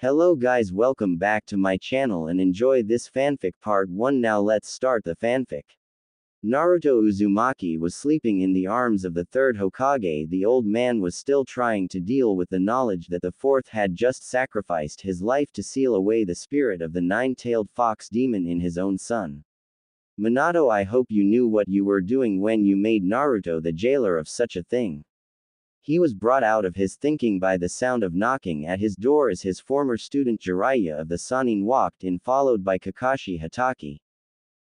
Hello guys, welcome back to my channel and enjoy this fanfic part 1. Now let's start the fanfic. Naruto Uzumaki was sleeping in the arms of the third Hokage. The old man was still trying to deal with the knowledge that the fourth had just sacrificed his life to seal away the spirit of the nine-tailed fox demon in his own son. Minato, I hope you knew what you were doing when you made Naruto the jailer of such a thing. He was brought out of his thinking by the sound of knocking at his door as his former student Jiraiya of the Sannin walked in, followed by Kakashi Hatake.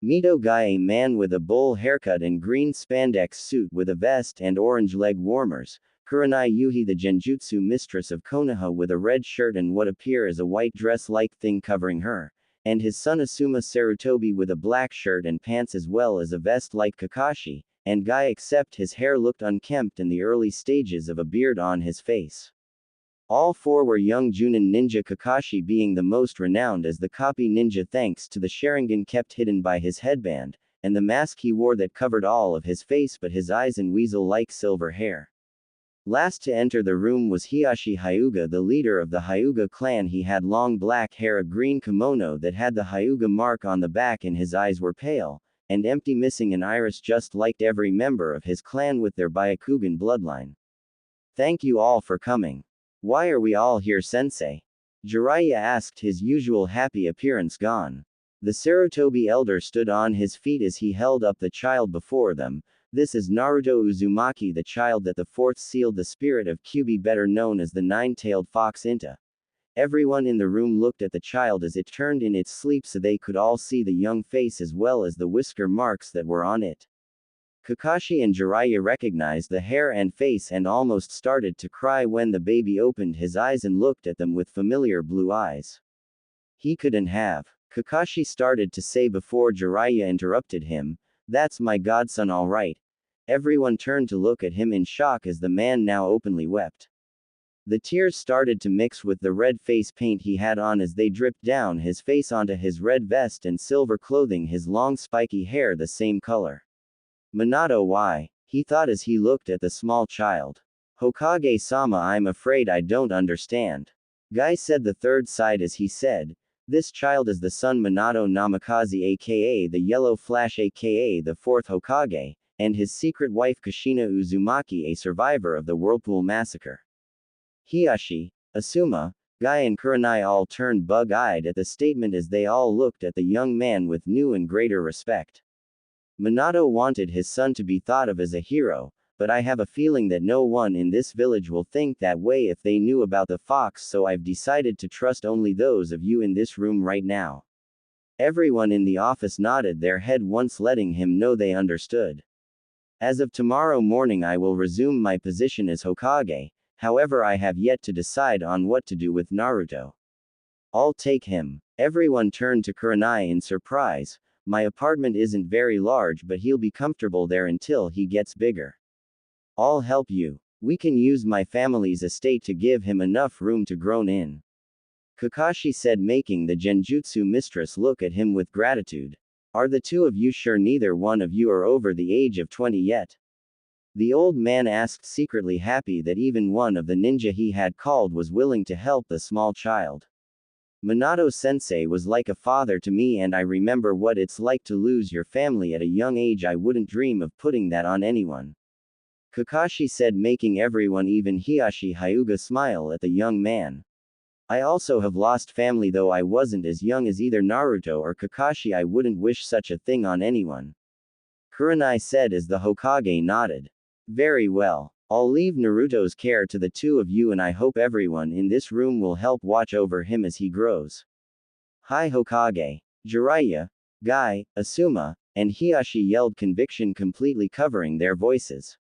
Mito Guy, a man with a bowl haircut and green spandex suit with a vest and orange leg warmers. Kurenai Yuhi, the genjutsu mistress of Konoha, with a red shirt and what appear as a white dress-like thing covering her. And his son Asuma Sarutobi with a black shirt and pants as well as a vest like Kakashi. And Guy, except his hair looked unkempt and the early stages of a beard on his face. All four were young Junin ninja, Kakashi being the most renowned as the copy ninja thanks to the Sharingan kept hidden by his headband, and the mask he wore that covered all of his face but his eyes and weasel-like silver hair. Last to enter the room was Hiyashi Hyuga, the leader of the Hyuga clan. He had long black hair, a green kimono that had the Hyuga mark on the back, and his eyes were pale and empty, missing an iris, just like every member of his clan with their Byakugan bloodline. Thank you all for coming. Why are we all here, sensei? Jiraiya asked, his usual happy appearance gone. The Sarutobi elder stood on his feet as he held up the child before them. This is Naruto Uzumaki, the child that the fourth sealed the spirit of Kyuubi, better known as the nine-tailed fox Inta. Everyone in the room looked at the child as it turned in its sleep so they could all see the young face as well as the whisker marks that were on it. Kakashi and Jiraiya recognized the hair and face and almost started to cry when the baby opened his eyes and looked at them with familiar blue eyes. He couldn't have. Kakashi started to say before Jiraiya interrupted him, "That's my godson, all right." Everyone turned to look at him in shock as the man now openly wept. The tears started to mix with the red face paint he had on as they dripped down his face onto his red vest and silver clothing, his long spiky hair the same color. Minato, why? He thought as he looked at the small child. Hokage-sama, I'm afraid I don't understand. Guy said the third side as he said, this child is the son Minato Namikaze aka the Yellow Flash aka the fourth Hokage, and his secret wife Kushina Uzumaki, a survivor of the Whirlpool Massacre. Hiyashi, Asuma, Guy and Kurenai all turned bug-eyed at the statement as they all looked at the young man with new and greater respect. Minato wanted his son to be thought of as a hero, but I have a feeling that no one in this village will think that way if they knew about the fox, so I've decided to trust only those of you in this room right now. Everyone in the office nodded their head once, letting him know they understood. As of tomorrow morning I will resume my position as Hokage. However, I have yet to decide on what to do with Naruto. I'll take him. Everyone turned to Kurenai in surprise. My apartment isn't very large, but he'll be comfortable there until he gets bigger. I'll help you. We can use my family's estate to give him enough room to grow in. Kakashi said, making the genjutsu mistress look at him with gratitude. Are the two of you sure neither one of you are over the age of 20 yet? The old man asked, secretly happy that even one of the ninja he had called was willing to help the small child. Minato-sensei was like a father to me, and I remember what it's like to lose your family at a young age. I wouldn't dream of putting that on anyone. Kakashi said, making everyone, even Hiyashi Hyuga, smile at the young man. I also have lost family, though I wasn't as young as either Naruto or Kakashi. I wouldn't wish such a thing on anyone. Kurenai said as the Hokage nodded. Very well. I'll leave Naruto's care to the two of you, and I hope everyone in this room will help watch over him as he grows. Hi Hokage. Jiraiya, Guy, Asuma, and Hiyashi yelled, conviction completely covering their voices.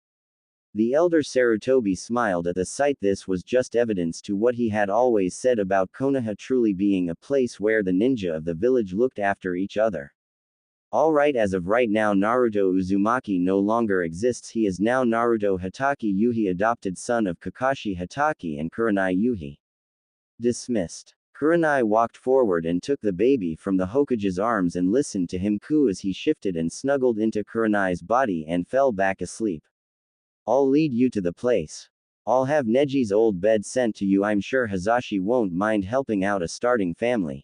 The elder Sarutobi smiled at the sight. This was just evidence to what he had always said about Konoha truly being a place where the ninja of the village looked after each other. Alright, as of right now Naruto Uzumaki no longer exists. He is now Naruto Hatake Yuhi, adopted son of Kakashi Hatake and Kurenai Yuhi. Dismissed. Kurenai walked forward and took the baby from the Hokage's arms and listened to him coo as he shifted and snuggled into Kurenai's body and fell back asleep. I'll lead you to the place. I'll have Neji's old bed sent to you. I'm sure Hazashi won't mind helping out a starting family.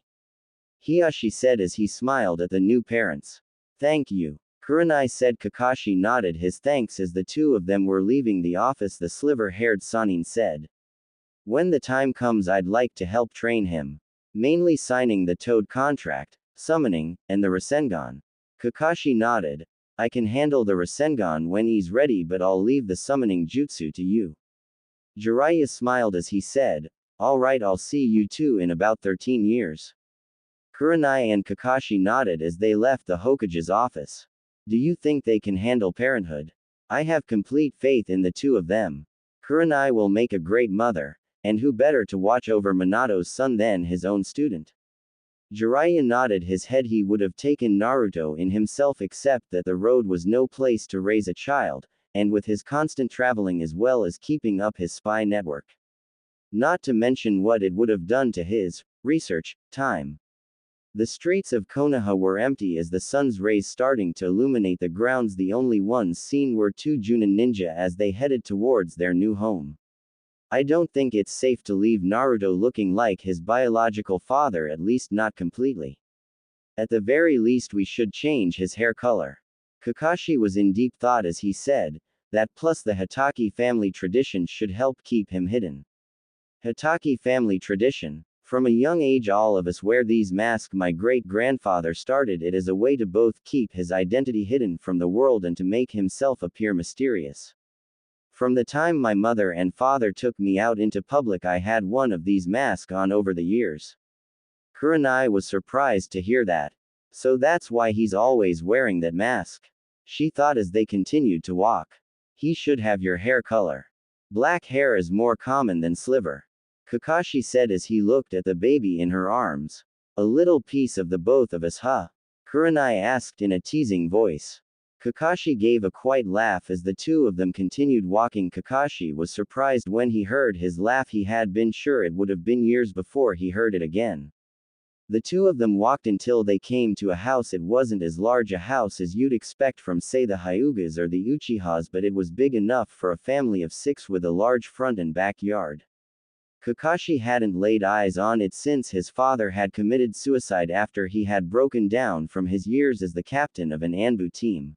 Hiyashi said as he smiled at the new parents. Thank you. Kurenai said. Kakashi nodded his thanks as the two of them were leaving the office. The sliver-haired Sanin said. When the time comes, I'd like to help train him. Mainly signing the Toad contract, summoning, and the Rasengan. Kakashi nodded. I can handle the Rasengan when he's ready, but I'll leave the summoning jutsu to you. Jiraiya smiled as he said, alright, I'll see you two in about 13 years. Kurenai and Kakashi nodded as they left the Hokage's office. Do you think they can handle parenthood? I have complete faith in the two of them. Kurenai will make a great mother, and who better to watch over Minato's son than his own student? Jiraiya nodded his head. He would have taken Naruto in himself, except that the road was no place to raise a child, and with his constant traveling as well as keeping up his spy network. Not to mention what it would have done to his research time. The streets of Konoha were empty as the sun's rays starting to illuminate the grounds. The only ones seen were two Junin ninja as they headed towards their new home. I don't think it's safe to leave Naruto looking like his biological father, at least not completely. At the very least we should change his hair color. Kakashi was in deep thought as he said, that plus the Hitaki family tradition should help keep him hidden. Hitaki family tradition. From a young age all of us wear these masks. My great-grandfather started it as a way to both keep his identity hidden from the world and to make himself appear mysterious. From the time my mother and father took me out into public I had one of these masks on over the years. Kurenai was surprised to hear that. So that's why he's always wearing that mask. She thought as they continued to walk. He should have your hair color. Black hair is more common than silver. Kakashi said as he looked at the baby in her arms. A little piece of the both of us, huh? Kurenai asked in a teasing voice. Kakashi gave a quiet laugh as the two of them continued walking. Kakashi was surprised when he heard his laugh. He had been sure it would have been years before he heard it again. The two of them walked until they came to a house. It wasn't as large a house as you'd expect from say the Hyugas or the Uchihas, but it was big enough for a family of 6 with a large front and backyard. Kakashi hadn't laid eyes on it since his father had committed suicide after he had broken down from his years as the captain of an Anbu team.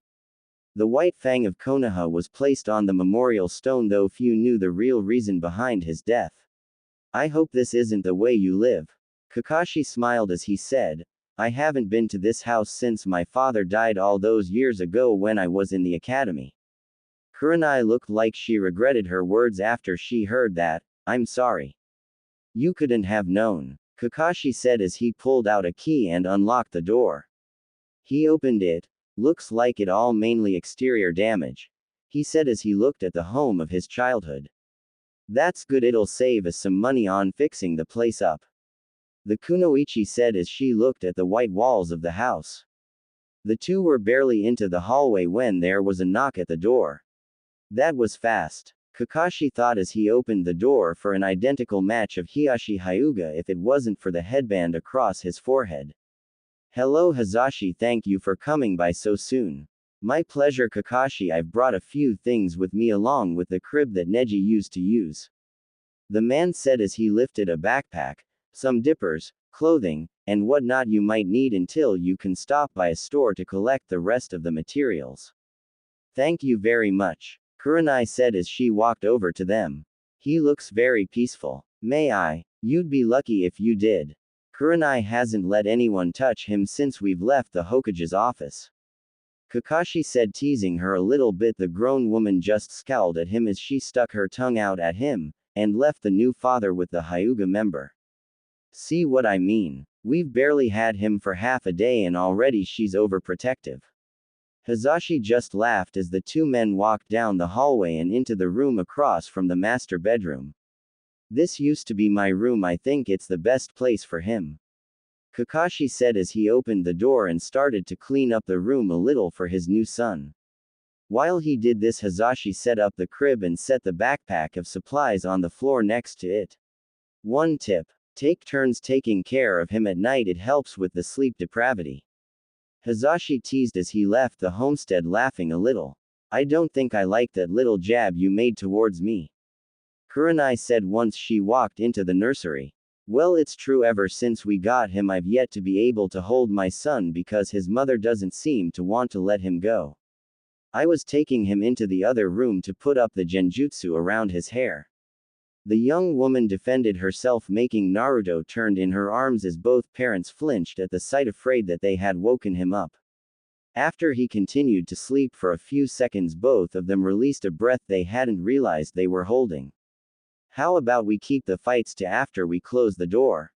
The White Fang of Konoha was placed on the memorial stone, though few knew the real reason behind his death. I hope this isn't the way you live. Kakashi smiled as he said, I haven't been to this house since my father died all those years ago when I was in the academy. Kurenai looked like she regretted her words after she heard that. I'm sorry. You couldn't have known, Kakashi said as he pulled out a key and unlocked the door. He opened it. Looks like it all mainly exterior damage, he said as he looked at the home of his childhood. That's good, it'll save us some money on fixing the place up. The kunoichi said as she looked at the white walls of the house. The two were barely into the hallway when there was a knock at the door. That was fast. Kakashi thought as he opened the door for an identical match of Hiyashi Hyuga if it wasn't for the headband across his forehead. Hello Hazashi, thank you for coming by so soon. My pleasure Kakashi, I've brought a few things with me along with the crib that Neji used to use. The man said as he lifted a backpack, some dippers, clothing, and whatnot you might need until you can stop by a store to collect the rest of the materials. Thank you very much, Kurenai said as she walked over to them. He looks very peaceful. May I? You'd be lucky if you did. Kurenai hasn't let anyone touch him since we've left the Hokage's office. Kakashi said, teasing her a little bit. The grown woman just scowled at him as she stuck her tongue out at him, and left the new father with the Hyuga member. See what I mean? We've barely had him for half a day and already she's overprotective. Hazashi just laughed as the two men walked down the hallway and into the room across from the master bedroom. This used to be my room, I think it's the best place for him. Kakashi said as he opened the door and started to clean up the room a little for his new son. While he did this, Hazashi set up the crib and set the backpack of supplies on the floor next to it. One tip. Take turns taking care of him at night, it helps with the sleep depravity. Hazashi teased as he left the homestead, laughing a little. I don't think I like that little jab you made towards me. Kurenai said once she walked into the nursery. Well, it's true, ever since we got him I've yet to be able to hold my son because his mother doesn't seem to want to let him go. I was taking him into the other room to put up the genjutsu around his hair. The young woman defended herself, making Naruto turned in her arms as both parents flinched at the sight, afraid that they had woken him up. After he continued to sleep for a few seconds, both of them released a breath they hadn't realized they were holding. How about we keep the fights to after we close the door?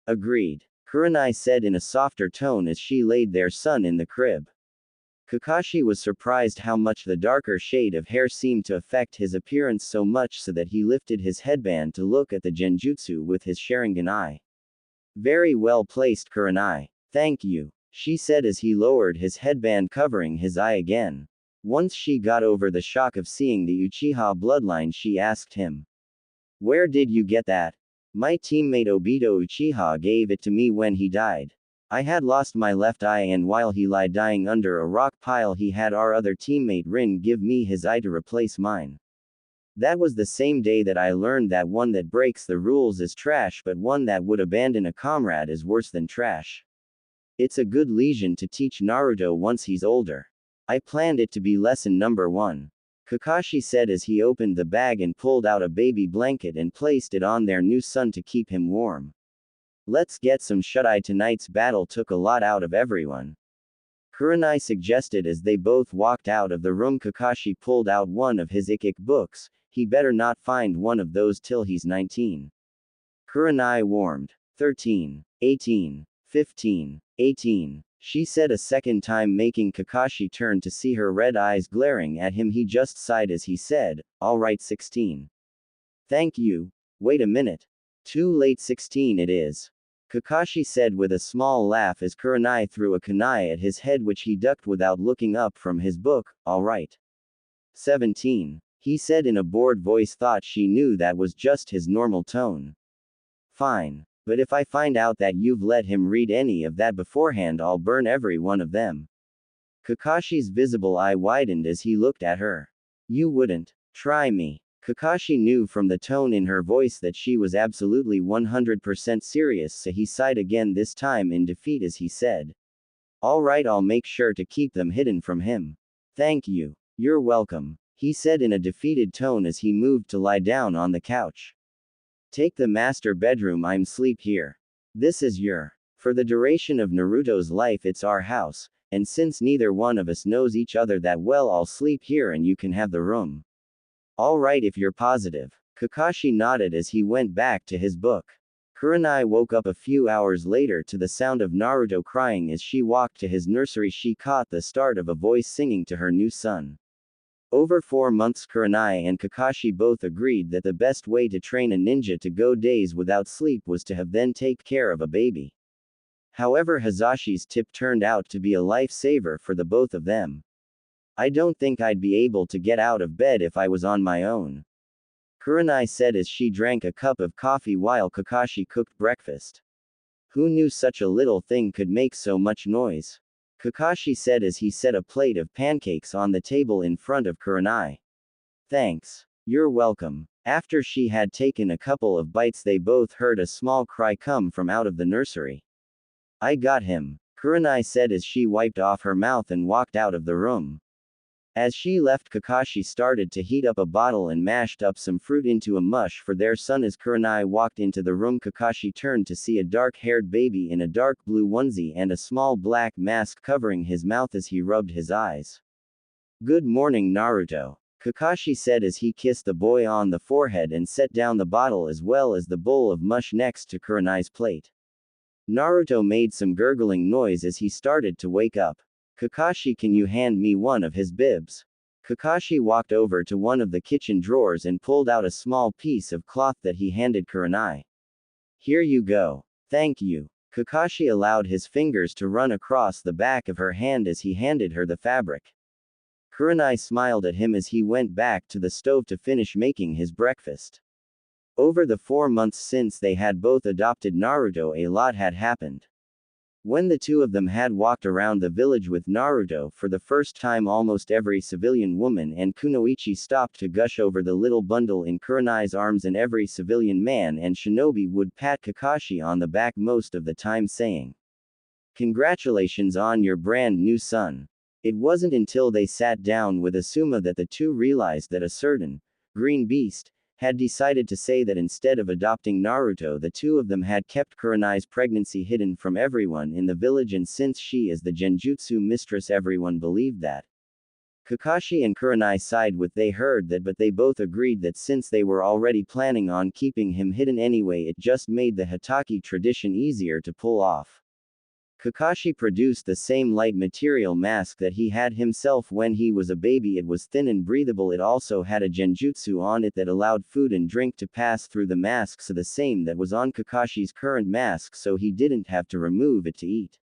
Agreed, Kurenai said in a softer tone as she laid their son in the crib. Kakashi was surprised how much the darker shade of hair seemed to affect his appearance, so much so that he lifted his headband to look at the genjutsu with his Sharingan eye. Very well placed, Kurenai. Thank you, she said as he lowered his headband, covering his eye again. Once she got over the shock of seeing the Uchiha bloodline, she asked him. Where did you get that? My teammate Obito Uchiha gave it to me when he died. I had lost my left eye, and while he lay dying under a rock pile, he had our other teammate Rin give me his eye to replace mine. That was the same day that I learned that one that breaks the rules is trash, but one that would abandon a comrade is worse than trash. It's a good lesson to teach Naruto once he's older. I planned it to be lesson number 1. Kakashi said as he opened the bag and pulled out a baby blanket and placed it on their new son to keep him warm. Let's get some shut-eye. Tonight's battle took a lot out of everyone, Kurenai suggested as they both walked out of the room. Kakashi pulled out one of his Ikik books. He better not find one of those till he's 19. Kurenai warned. 13, 18, 15, 18, she said a second time, making Kakashi turn to see her red eyes glaring at him. He just sighed as he said, all right, 16. Thank you. Wait a minute. Too late, 16 it is, Kakashi said with a small laugh as Kurenai threw a kunai at his head, which he ducked without looking up from his book. All right. 17, he said in a bored voice. Thought she knew that was just his normal tone. Fine. But if I find out that you've let him read any of that beforehand, I'll burn every one of them. Kakashi's visible eye widened as he looked at her. You wouldn't try me. Kakashi knew from the tone in her voice that she was absolutely 100% serious, so he sighed again, this time in defeat, as he said. All right, I'll make sure to keep them hidden from him. Thank you. You're welcome, he said in a defeated tone as he moved to lie down on the couch. Take the master bedroom, I'm sleep here. This is your. For the duration of Naruto's life, it's our house, and since neither one of us knows each other that well, I'll sleep here and you can have the room. All right, if you're positive. Kakashi nodded as he went back to his book. Kurenai woke up a few hours later to the sound of Naruto crying. As she walked to his nursery, she caught the start of a voice singing to her new son. Over 4 months, Kurenai and Kakashi both agreed that the best way to train a ninja to go days without sleep was to have them take care of a baby. However, Hazashi's tip turned out to be a lifesaver for the both of them. I don't think I'd be able to get out of bed if I was on my own, Kurenai said as she drank a cup of coffee while Kakashi cooked breakfast. Who knew such a little thing could make so much noise? Kakashi said as he set a plate of pancakes on the table in front of Kurenai. Thanks. You're welcome. After she had taken a couple of bites, they both heard a small cry come from out of the nursery. I got him, Kurenai said as she wiped off her mouth and walked out of the room. As she left, Kakashi started to heat up a bottle and mashed up some fruit into a mush for their son. As Kurenai walked into the room, Kakashi turned to see a dark-haired baby in a dark blue onesie and a small black mask covering his mouth as he rubbed his eyes. Good morning, Naruto, Kakashi said as he kissed the boy on the forehead and set down the bottle as well as the bowl of mush next to Kurenai's plate. Naruto made some gurgling noise as he started to wake up. Kakashi, can you hand me one of his bibs? Kakashi walked over to one of the kitchen drawers and pulled out a small piece of cloth that he handed Kurenai. Here you go. Thank you. Kakashi allowed his fingers to run across the back of her hand as he handed her the fabric. Kurenai smiled at him as he went back to the stove to finish making his breakfast. Over the 4 months since they had both adopted Naruto, a lot had happened. When the two of them had walked around the village with Naruto for the first time, almost every civilian woman and kunoichi stopped to gush over the little bundle in Kurenai's arms, and every civilian man and shinobi would pat Kakashi on the back most of the time, saying, "Congratulations on your brand new son." It wasn't until they sat down with Asuma that the two realized that a certain green beast had decided to say that instead of adopting Naruto, the two of them had kept Kurenai's pregnancy hidden from everyone in the village, and since she is the Genjutsu mistress, everyone believed that. Kakashi and Kurenai sighed with they heard that, but they both agreed that since they were already planning on keeping him hidden anyway, it just made the Hitaki tradition easier to pull off. Kakashi produced the same light material mask that he had himself when he was a baby. It was thin and breathable. It also had a genjutsu on it that allowed food and drink to pass through the mask, so the same that was on Kakashi's current mask, so he didn't have to remove it to eat.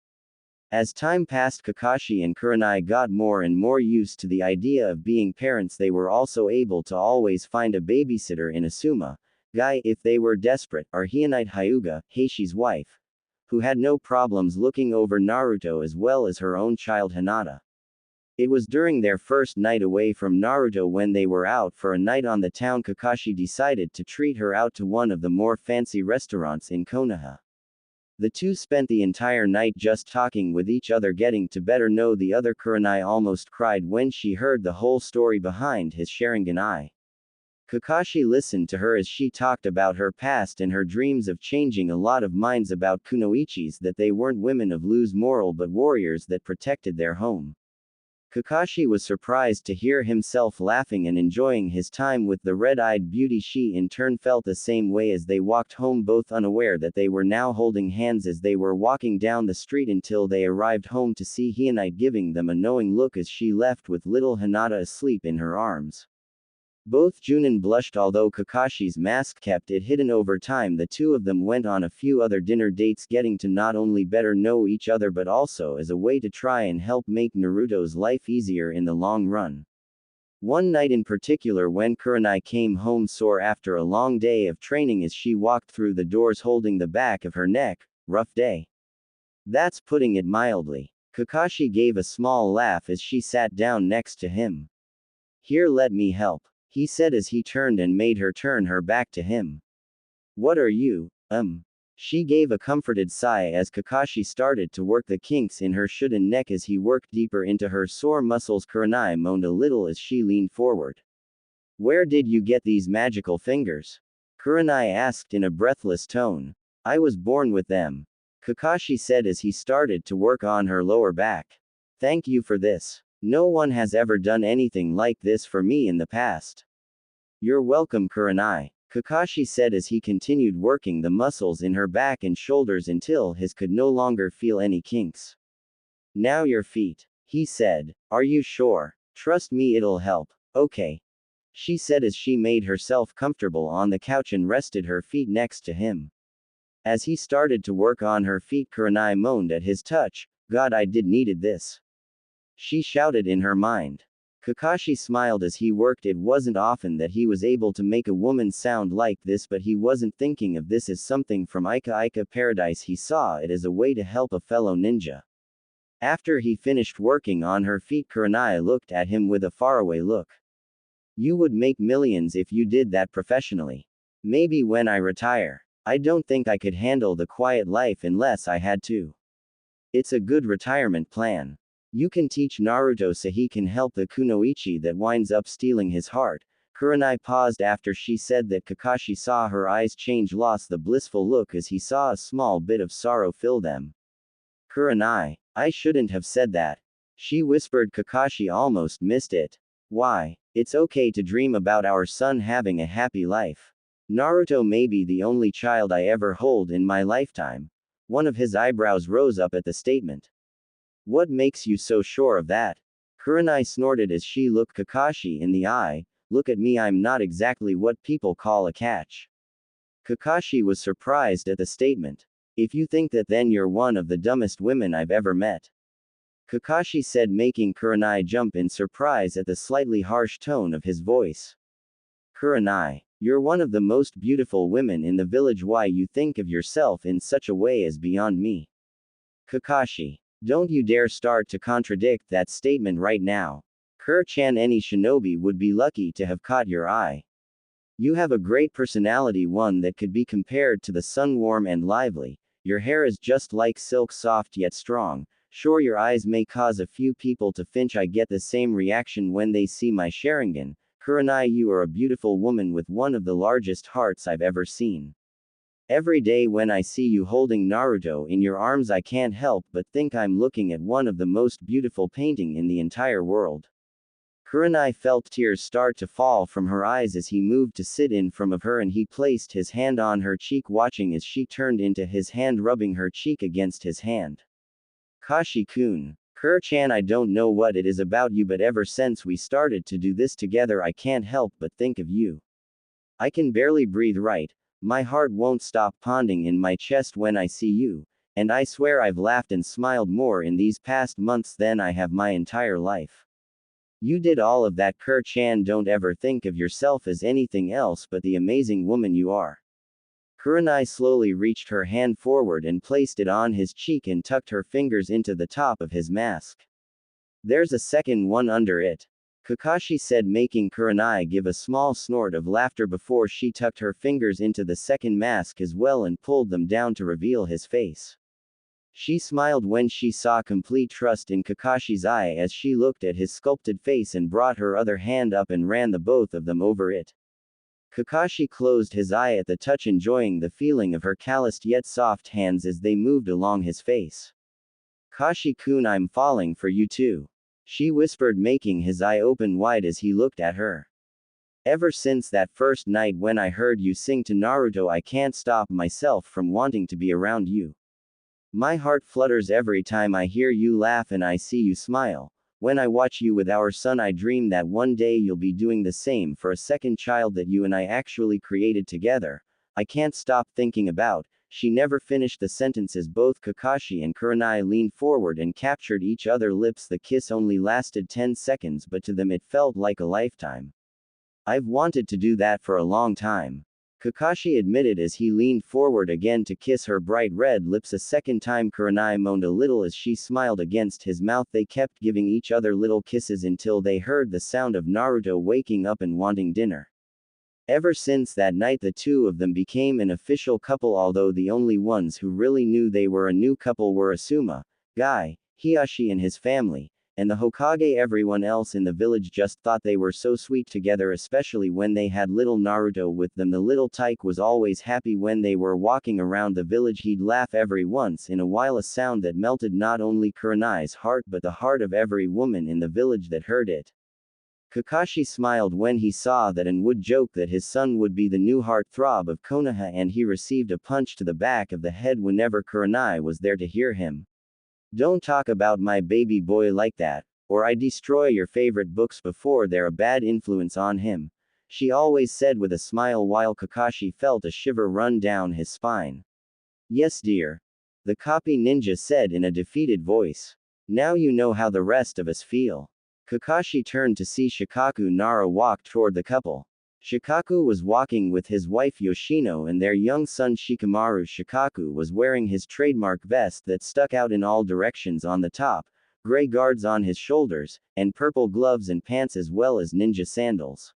As time passed, Kakashi and Kurenai got more and more used to the idea of being parents. They were also able to always find a babysitter in Asuma, Guy, if they were desperate, or Hionite Hyuga, Heishi's wife, who had no problems looking over Naruto as well as her own child Hinata. It was during their first night away from Naruto, when they were out for a night on the town, Kakashi decided to treat her out to one of the more fancy restaurants in Konoha. The two spent the entire night just talking with each other, getting to better know the other. Kurenai almost cried when she heard the whole story behind his Sharingan eye. Kakashi listened to her as she talked about her past and her dreams of changing a lot of minds about kunoichis, that they weren't women of loose moral but warriors that protected their home. Kakashi was surprised to hear himself laughing and enjoying his time with the red-eyed beauty. She in turn felt the same way as they walked home, both unaware that they were now holding hands as they were walking down the street until they arrived home to see Hionite giving them a knowing look as she left with little Hinata asleep in her arms. Both Junin blushed, although Kakashi's mask kept it hidden. Over time, the two of them went on a few other dinner dates, getting to not only better know each other but also as a way to try and help make Naruto's life easier in the long run. One night in particular, when Kurenai came home sore after a long day of training, as she walked through the doors holding the back of her neck, rough day. That's putting it mildly. Kakashi gave a small laugh as she sat down next to him. "Here, let me help," he said as he turned and made her turn her back to him. "What are you, She gave a comforted sigh as Kakashi started to work the kinks in her shouldn't neck as he worked deeper into her sore muscles. Kurenai moaned a little as she leaned forward. "Where did you get these magical fingers?" Kurenai asked in a breathless tone. "I was born with them," Kakashi said as he started to work on her lower back. "Thank you for this. No one has ever done anything like this for me in the past." "You're welcome, Kurenai," Kakashi said as he continued working the muscles in her back and shoulders until his could no longer feel any kinks. "Now your feet," he said. "Are you sure? Trust me, it'll help." "Okay," she said as she made herself comfortable on the couch and rested her feet next to him. As he started to work on her feet, Kurenai moaned at his touch. "God, I did needed this," she shouted in her mind. Kakashi smiled as he worked. It wasn't often that he was able to make a woman sound like this, but he wasn't thinking of this as something from Ika Ika Paradise. He saw it as a way to help a fellow ninja. After he finished working on her feet, Kurenai looked at him with a faraway look. "You would make millions if you did that professionally. Maybe when I retire. I don't think I could handle the quiet life unless I had to." "It's a good retirement plan. You can teach Naruto so he can help the kunoichi that winds up stealing his heart." Kurenai paused after she said that. Kakashi saw her eyes change, lost the blissful look as he saw a small bit of sorrow fill them. "Kurenai, I shouldn't have said that," she whispered. Kakashi almost missed it. "Why? It's okay to dream about our son having a happy life. Naruto may be the only child I ever hold in my lifetime." One of his eyebrows rose up at the statement. "What makes you so sure of that?" Kurenai snorted as she looked Kakashi in the eye. "Look at me, I'm not exactly what people call a catch." Kakashi was surprised at the statement. "If you think that, then you're one of the dumbest women I've ever met," Kakashi said, making Kurenai jump in surprise at the slightly harsh tone of his voice. "Kurenai, you're one of the most beautiful women in the village. Why you think of yourself in such a way is beyond me." Kakashi. Don't you dare start to contradict that statement right now. Kur-chan, any shinobi would be lucky to have caught your eye. You have a great personality, one that could be compared to the sun, warm and lively. Your hair is just like silk, soft yet strong. Sure, your eyes may cause a few people to flinch. I get the same reaction when they see my Sharingan. Kurenai, you are a beautiful woman with one of the largest hearts I've ever seen. Every day when I see you holding Naruto in your arms, I can't help but think I'm looking at one of the most beautiful painting in the entire world. Kurenai felt tears start to fall from her eyes as he moved to sit in front of her, and he placed his hand on her cheek, watching as she turned into his hand, rubbing her cheek against his hand. Kashi-kun. Kur-chan, I don't know what it is about you, but ever since we started to do this together, I can't help but think of you. I can barely breathe right. My heart won't stop pounding in my chest when I see you, and I swear I've laughed and smiled more in these past months than I have my entire life. You did all of that, Kur-chan. Don't ever think of yourself as anything else but the amazing woman you are. Kurenai slowly reached her hand forward and placed it on his cheek and tucked her fingers into the top of his mask. There's a second one under it, Kakashi said, making Kurenai give a small snort of laughter before she tucked her fingers into the second mask as well and pulled them down to reveal his face. She smiled when she saw complete trust in Kakashi's eye as she looked at his sculpted face and brought her other hand up and ran the both of them over it. Kakashi closed his eye at the touch, enjoying the feeling of her calloused yet soft hands as they moved along his face. Kashi-kun, I'm falling for you too, she whispered, making his eye open wide as he looked at her. Ever since that first night when I heard you sing to Naruto, I can't stop myself from wanting to be around you. My heart flutters every time I hear you laugh and I see you smile. When I watch you with our son, I dream that one day you'll be doing the same for a second child that you and I actually created together. I can't stop thinking about. She never finished the sentences. Both Kakashi and Kurenai leaned forward and captured each other's lips. The kiss only lasted 10 seconds, but to them it felt like a lifetime. I've wanted to do that for a long time, Kakashi admitted as he leaned forward again to kiss her bright red lips a second time. Kurenai moaned a little as she smiled against his mouth. They kept giving each other little kisses until they heard the sound of Naruto waking up and wanting dinner. Ever since that night, the two of them became an official couple, although the only ones who really knew they were a new couple were Asuma, Guy, Hiashi and his family, and the Hokage. Everyone else in the village just thought they were so sweet together, especially when they had little Naruto with them. The little tyke was always happy when they were walking around the village. He'd laugh every once in a while, a sound that melted not only Kurenai's heart but the heart of every woman in the village that heard it. Kakashi smiled when he saw that and would joke that his son would be the new heartthrob of Konoha, and he received a punch to the back of the head whenever Kurenai was there to hear him. Don't talk about my baby boy like that, or I destroy your favorite books before they're a bad influence on him, she always said with a smile while Kakashi felt a shiver run down his spine. Yes, dear, the copy ninja said in a defeated voice. Now you know how the rest of us feel. Kakashi turned to see Shikaku Nara walk toward the couple. Shikaku was walking with his wife Yoshino and their young son Shikamaru. Shikaku was wearing his trademark vest that stuck out in all directions on the top, gray guards on his shoulders, and purple gloves and pants as well as ninja sandals.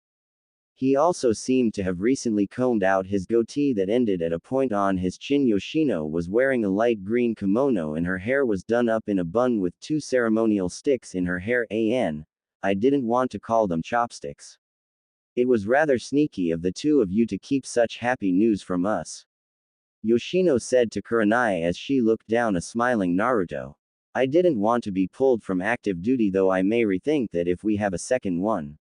He also seemed to have recently combed out his goatee that ended at a point on his chin. Yoshino was wearing a light green kimono and her hair was done up in a bun with two ceremonial sticks in her hair. I didn't want to call them chopsticks. It was rather sneaky of the two of you to keep such happy news from us, Yoshino said to Kurenai as she looked down a smiling Naruto. I didn't want to be pulled from active duty, though I may rethink that if we have a second one.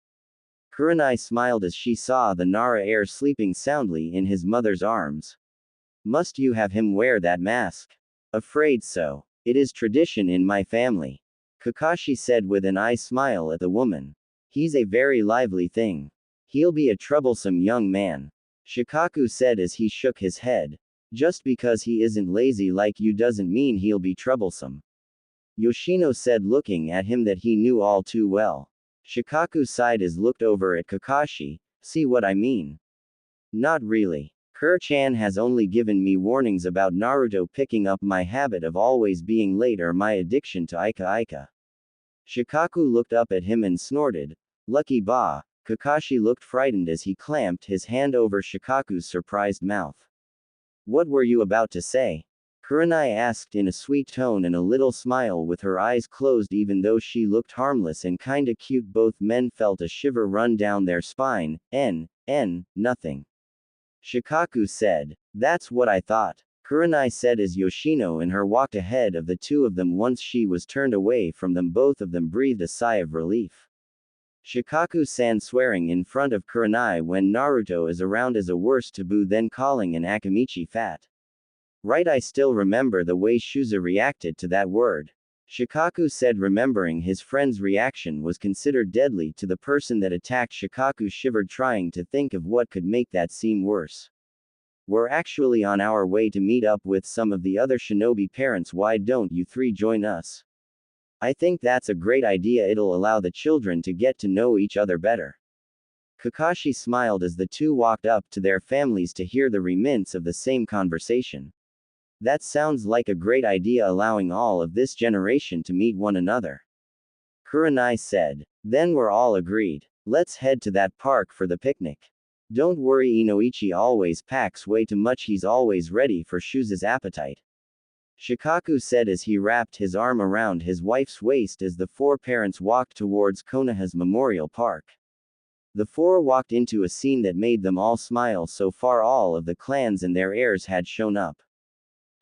Kurenai smiled as she saw the Nara heir sleeping soundly in his mother's arms. Must you have him wear that mask? Afraid so. It is tradition in my family, Kakashi said with an eye smile at the woman. He's a very lively thing. He'll be a troublesome young man, Shikaku said as he shook his head. Just because he isn't lazy like you doesn't mean he'll be troublesome, Yoshino said, looking at him that he knew all too well. Shikaku sighed as looked over at Kakashi. See what I mean? Not really, Kur-chan has only given me warnings about Naruto picking up my habit of always being late or my addiction to Ika Ika. Shikaku looked up at him and snorted. Lucky ba. Kakashi looked frightened as he clamped his hand over Shikaku's surprised mouth. What were you about to say? Kurenai asked in a sweet tone and a little smile with her eyes closed even though she looked harmless and kinda cute. Both men felt a shiver run down their spine. Nothing. Shikaku said. That's what I thought. Kurenai said as Yoshino and her walked ahead of the two of them. Once she was turned away from them, both of them breathed a sigh of relief. Shikaku-san swearing in front of Kurenai when Naruto is around is a worse taboo than calling an Akamichi fat. Right, I still remember the way Shuza reacted to that word. Shikaku said, remembering his friend's reaction was considered deadly to the person that attacked. Shikaku shivered trying to think of what could make that seem worse. We're actually on our way to meet up with some of the other shinobi parents. Why don't you three join us? I think that's a great idea. It'll allow the children to get to know each other better. Kakashi smiled as the two walked up to their families to hear the remnants of the same conversation. That sounds like a great idea, allowing all of this generation to meet one another. Kurenai said. Then we're all agreed. Let's head to that park for the picnic. Don't worry, Inoichi always packs way too much. He's always ready for Shuza's appetite. Shikaku said as he wrapped his arm around his wife's waist as the four parents walked towards Konoha's Memorial Park. The four walked into a scene that made them all smile. So far all of the clans and their heirs had shown up.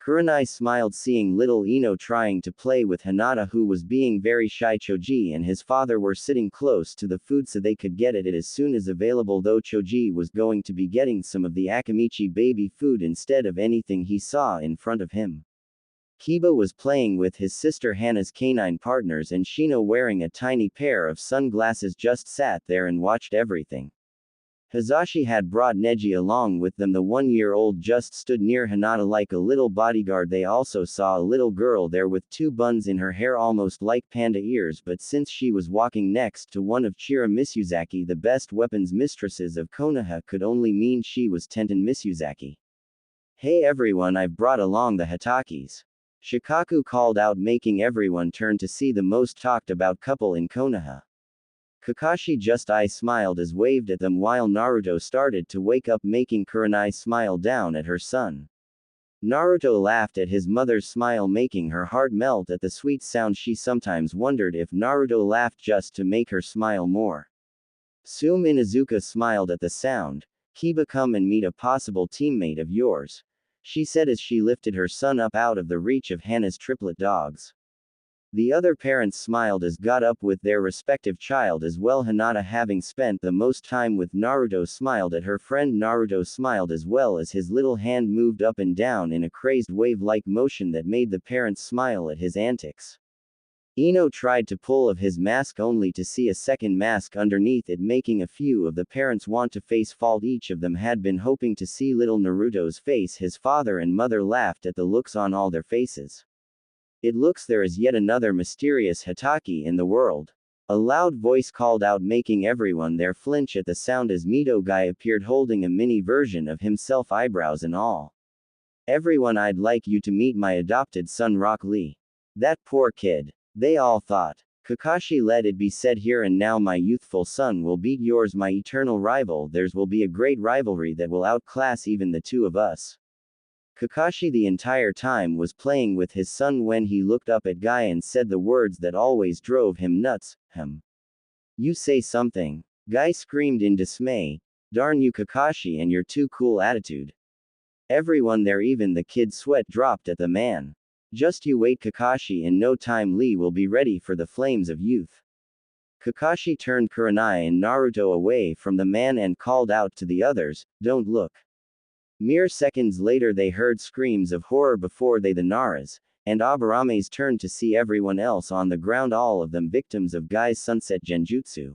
Kurenai smiled seeing little Ino trying to play with Hinata, who was being very shy. Choji and his father were sitting close to the food so they could get it as soon as available, though Choji was going to be getting some of the Akamichi baby food instead of anything he saw in front of him. Kiba was playing with his sister Hana's canine partners, and Shino, wearing a tiny pair of sunglasses, just sat there and watched everything. Hizashi had brought Neji along with them. The 1-year-old just stood near Hinata like a little bodyguard. They also saw a little girl there with 2 buns in her hair almost like panda ears, but since she was walking next to one of Chira Misuzaki, the best weapons mistresses of Konoha, could only mean she was Tenten Misuzaki. Hey everyone, I've brought along the Hitakis. Shikaku called out, making everyone turn to see the most talked about couple in Konoha. Kakashi just smiled as waved at them while Naruto started to wake up, making Kurenai smile down at her son. Naruto laughed at his mother's smile, making her heart melt at the sweet sound. She sometimes wondered if Naruto laughed just to make her smile more. Sume Inuzuka smiled at the sound. Kiba, come and meet a possible teammate of yours, she said as she lifted her son up out of the reach of Hana's triplet dogs. The other parents smiled as got up with their respective child as well. Hinata, having spent the most time with Naruto, smiled at her friend. Naruto smiled as well as his little hand moved up and down in a crazed wave-like motion that made the parents smile at his antics. Ino tried to pull off his mask only to see a second mask underneath it, making a few of the parents want to face fault. Each of them had been hoping to see little Naruto's face. His father and mother laughed at the looks on all their faces. It looks there is yet another mysterious Hitaki in the world. A loud voice called out, making everyone there flinch at the sound as Mito Guy appeared holding a mini version of himself, eyebrows and all. Everyone, I'd like you to meet my adopted son Rock Lee. That poor kid. They all thought. Kakashi, let it be said here and now, my youthful son will beat yours, my eternal rival. Theirs will be a great rivalry that will outclass even the two of us. Kakashi the entire time was playing with his son when he looked up at Guy and said the words that always drove him nuts. You say something. Guy screamed in dismay. Darn you, Kakashi, and your too cool attitude. Everyone there, even the kid, sweat dropped at the man. Just you wait, Kakashi, in no time Lee will be ready for the flames of youth. Kakashi turned Kurenai and Naruto away from the man and called out to the others, don't look. Mere seconds later they heard screams of horror before they, the Naras, and Abarames, turned to see everyone else on the ground, all of them victims of Guy's sunset genjutsu.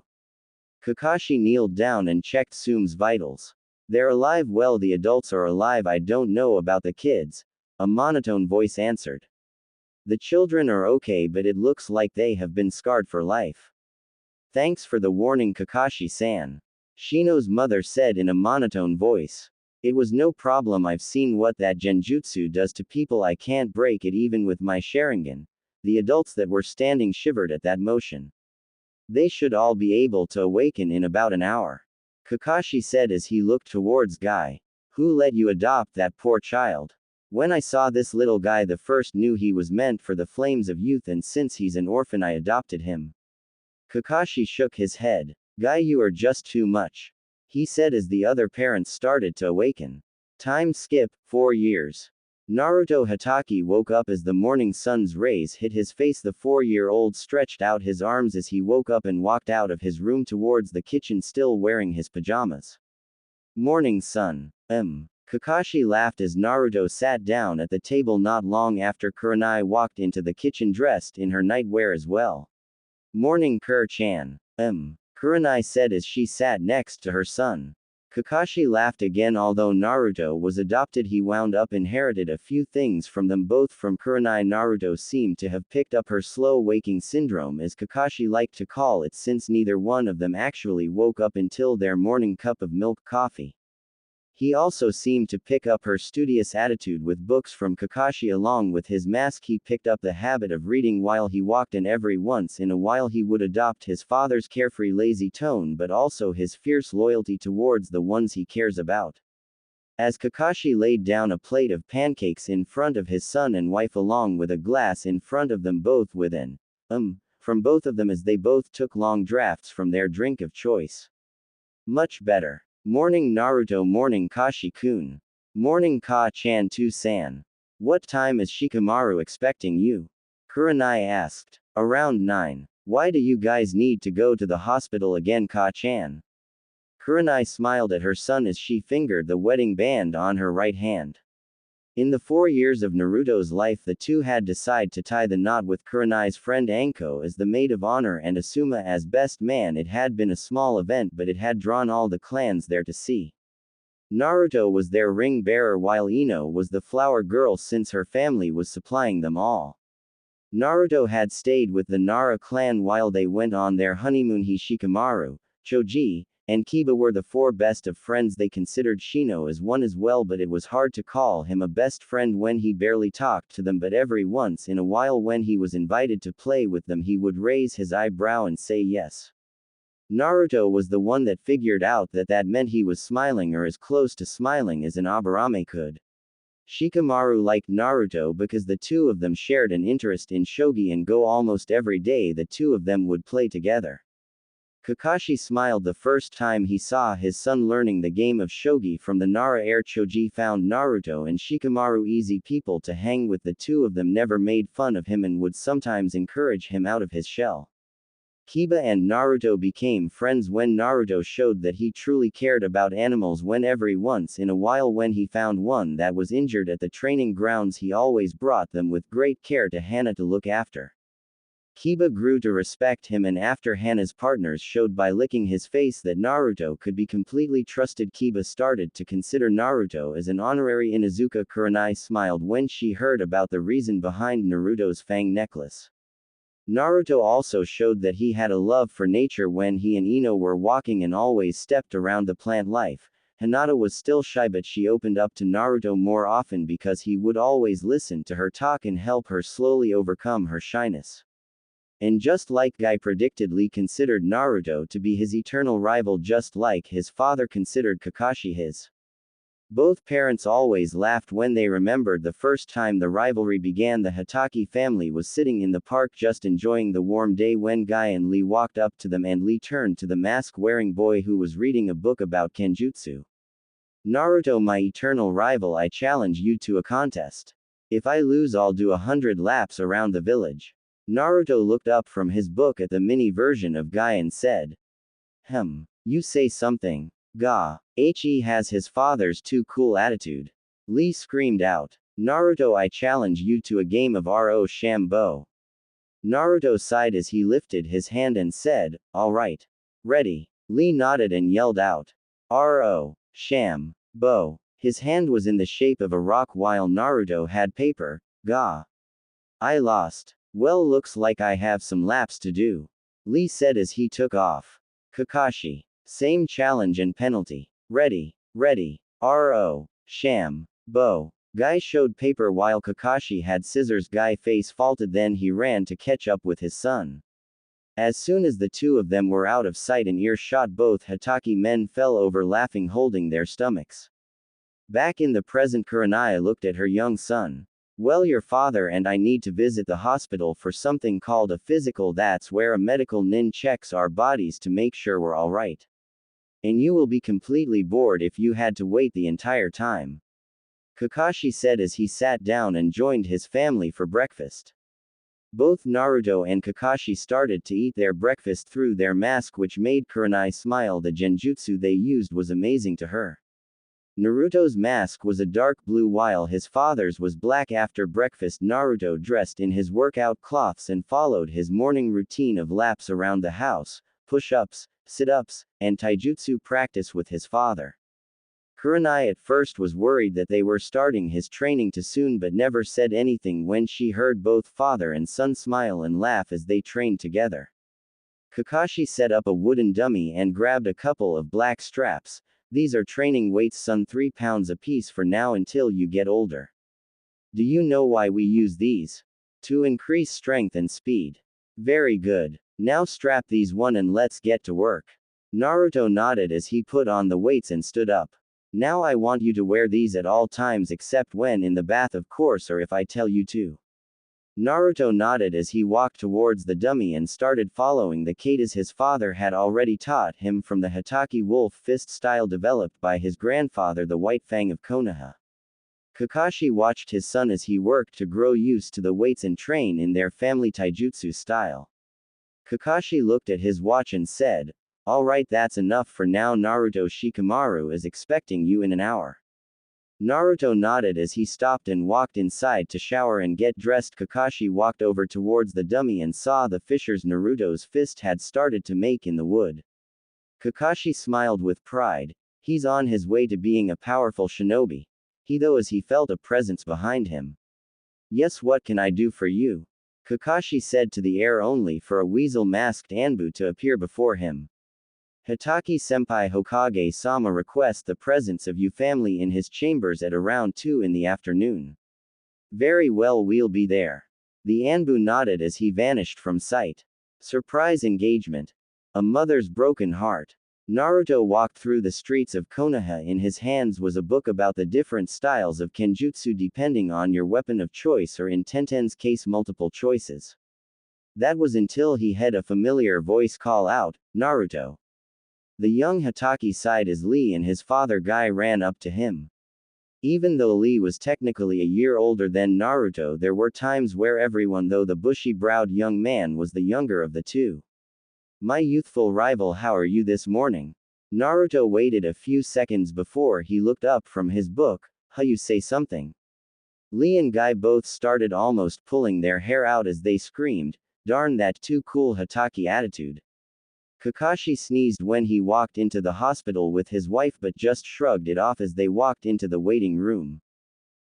Kakashi kneeled down and checked Sume's vitals. They're alive. Well, the adults are alive, I don't know about the kids, a monotone voice answered. The children are okay, but it looks like they have been scarred for life. Thanks for the warning, Kakashi-san. Shino's mother said in a monotone voice. It was no problem. I've seen what that genjutsu does to people. I can't break it even with my Sharingan. The adults that were standing shivered at that motion. They should all be able to awaken in about an hour. Kakashi said as he looked towards Guy. Who let you adopt that poor child? When I saw this little guy, the first knew he was meant for the flames of youth, and since he's an orphan, I adopted him. Kakashi shook his head. Guy, you are just too much. He said as the other parents started to awaken. Time skip, 4 years. Naruto Hatake woke up as the morning sun's rays hit his face. The 4-year-old stretched out his arms as he woke up and walked out of his room towards the kitchen, still wearing his pajamas. Morning sun. Kakashi laughed as Naruto sat down at the table. Not long after, Kurenai walked into the kitchen dressed in her nightwear as well. Morning, Kur-chan. Kurenai said as she sat next to her son. Kakashi laughed again. Although Naruto was adopted, he wound up inherited a few things from them both from Kurenai. Naruto seemed to have picked up her slow waking syndrome, as Kakashi liked to call it, since neither one of them actually woke up until their morning cup of milk coffee. He also seemed to pick up her studious attitude with books from Kakashi. Along with his mask, he picked up the habit of reading while he walked, and every once in a while he would adopt his father's carefree lazy tone, but also his fierce loyalty towards the ones he cares about. As Kakashi laid down a plate of pancakes in front of his son and wife along with a glass in front of them, both with an from both of them, as they both took long drafts from their drink of choice. Much better. Morning, Naruto. Morning, Kashi-kun. Morning, Ka-chan Tu-san. What time is Shikamaru expecting you? Kurenai asked. Around 9. Why do you guys need to go to the hospital again, Ka-chan? Kurenai smiled at her son as she fingered the wedding band on her right hand. In the 4 years of Naruto's life, the two had decided to tie the knot with Kurenai's friend Anko as the maid of honor and Asuma as best man. It had been a small event, but it had drawn all the clans there to see. Naruto was their ring bearer while Ino was the flower girl, since her family was supplying them all. Naruto had stayed with the Nara clan while they went on their honeymoon. He, Shikamaru, Choji, and Kiba were the 4 best of friends. They considered Shino as one as well, but it was hard to call him a best friend when he barely talked to them. But every once in a while, when he was invited to play with them, he would raise his eyebrow and say yes. Naruto was the one that figured out that that meant he was smiling, or as close to smiling as an Aburame could. Shikamaru liked Naruto because the two of them shared an interest in shogi and go. Almost every day the two of them would play together. Kakashi smiled the first time he saw his son learning the game of shogi from the Nara heir. Choji found Naruto and Shikamaru easy people to hang with. The two of them never made fun of him and would sometimes encourage him out of his shell. Kiba and Naruto became friends when Naruto showed that he truly cared about animals. When every once in a while, when he found one that was injured at the training grounds, he always brought them with great care to Hana to look after. Kiba grew to respect him, and after Hana's partners showed by licking his face that Naruto could be completely trusted, Kiba started to consider Naruto as an honorary Inuzuka. Kurenai smiled when she heard about the reason behind Naruto's fang necklace. Naruto also showed that he had a love for nature. When he and Ino were walking and always stepped around the plant life, Hinata was still shy, but she opened up to Naruto more often because he would always listen to her talk and help her slowly overcome her shyness. And just like Guy predicted, Lee considered Naruto to be his eternal rival, just like his father considered Kakashi his. Both parents always laughed when they remembered the first time the rivalry began. The Hatake family was sitting in the park just enjoying the warm day when Guy and Lee walked up to them, and Lee turned to the mask-wearing boy who was reading a book about kenjutsu. Naruto, my eternal rival, I challenge you to a contest. If I lose, I'll do 100 laps around the village. Naruto looked up from his book at the mini version of Guy and said, You say something. Ga. He has his father's too cool attitude. Lee screamed out. Naruto, I challenge you to a game of Ro Shambo. Naruto sighed as he lifted his hand and said, all right. Ready. Lee nodded and yelled out. Ro. Sham. Bo. His hand was in the shape of a rock while Naruto had paper. Ga. I lost. Well, looks like I have some laps to do. Lee said as he took off. Kakashi. Same challenge and penalty. Ready. Ready. R.O. Sham. Bo. Guy showed paper while Kakashi had scissors. Guy face faulted, then he ran to catch up with his son. As soon as the two of them were out of sight and earshot, both Hatake men fell over laughing, holding their stomachs. Back in the present, Kurenai looked at her young son. Well, your father and I need to visit the hospital for something called a physical. That's where a medical nin checks our bodies to make sure we're alright. And you will be completely bored if you had to wait the entire time. Kakashi said as he sat down and joined his family for breakfast. Both Naruto and Kakashi started to eat their breakfast through their mask, which made Kurenai smile. The genjutsu they used was amazing to her. Naruto's mask was a dark blue while his father's was black. After breakfast, Naruto dressed in his workout cloths and followed his morning routine of laps around the house, push-ups, sit-ups, and taijutsu practice with his father. Kurenai at first was worried that they were starting his training too soon, but never said anything when she heard both father and son smile and laugh as they trained together. Kakashi set up a wooden dummy and grabbed a couple of black straps. These are training weights, son, 3 pounds apiece for now until you get older. Do you know why we use these? To increase strength and speed. Very good. Now strap these one and let's get to work. Naruto nodded as he put on the weights and stood up. Now I want you to wear these at all times except when in the bath, of course, or if I tell you to. Naruto nodded as he walked towards the dummy and started following the katas his father had already taught him from the Hatake wolf fist style developed by his grandfather, the White Fang of Konoha. Kakashi watched his son as he worked to grow used to the weights and train in their family taijutsu style. Kakashi looked at his watch and said, "Alright, that's enough for now. Naruto, Shikamaru is expecting you in an hour." Naruto nodded as he stopped and walked inside to shower and get dressed. Kakashi walked over towards the dummy and saw the fissures Naruto's fist had started to make in the wood. Kakashi smiled with pride. He's on his way to being a powerful shinobi. As he felt a presence behind him. Yes, what can I do for you? Kakashi said to the air, only for a weasel-masked Anbu to appear before him. Hatake-senpai, Hokage-sama requests the presence of you family in his chambers at around 2 in the afternoon. Very well, we'll be there. The Anbu nodded as he vanished from sight. Surprise engagement. A mother's broken heart. Naruto walked through the streets of Konoha. In his hands was a book about the different styles of kenjutsu depending on your weapon of choice, or in Tenten's case multiple choices. That was until he had a familiar voice call out, "Naruto." The young Hatake sighed as Lee and his father Guy ran up to him. Even though Lee was technically a year older than Naruto, there were times where everyone, though the bushy-browed young man was the younger of the two. My youthful rival, how are you this morning? Naruto waited a few seconds before he looked up from his book. How you say something? Lee and Guy both started almost pulling their hair out as they screamed, darn that too cool Hatake attitude. Kakashi sneezed when he walked into the hospital with his wife but just shrugged it off as they walked into the waiting room.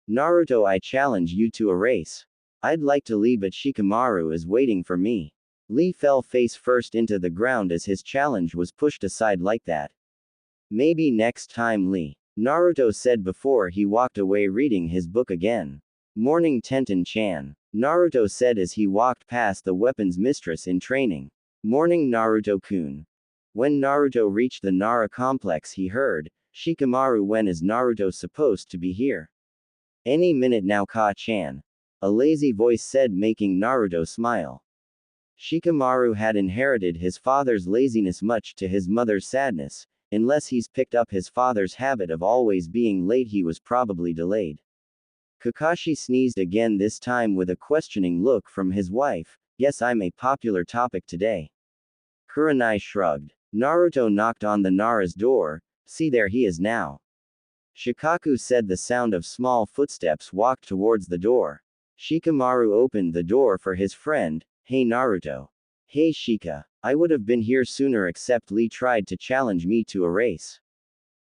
Naruto, I challenge you to a race. I'd like to, Lee, but Shikamaru is waiting for me. Lee fell face first into the ground as his challenge was pushed aside like that. Maybe next time, Lee. Naruto said before he walked away reading his book again. Morning, Tenten-chan. Naruto said as he walked past the weapons mistress in training. Morning, Naruto-kun. When Naruto reached the Nara complex, he heard, Shikamaru, when is Naruto supposed to be here? Any minute now, Ka-chan. A lazy voice said, making Naruto smile. Shikamaru had inherited his father's laziness much to his mother's sadness. Unless he's picked up his father's habit of always being late, he was probably delayed. Kakashi sneezed again, this time with a questioning look from his wife. Guess I'm a popular topic today. Kurenai shrugged. Naruto knocked on the Nara's door. See, there he is now. Shikaku said. The sound of small footsteps walked towards the door. Shikamaru opened the door for his friend. Hey Naruto. Hey Shika. I would have been here sooner except Lee tried to challenge me to a race.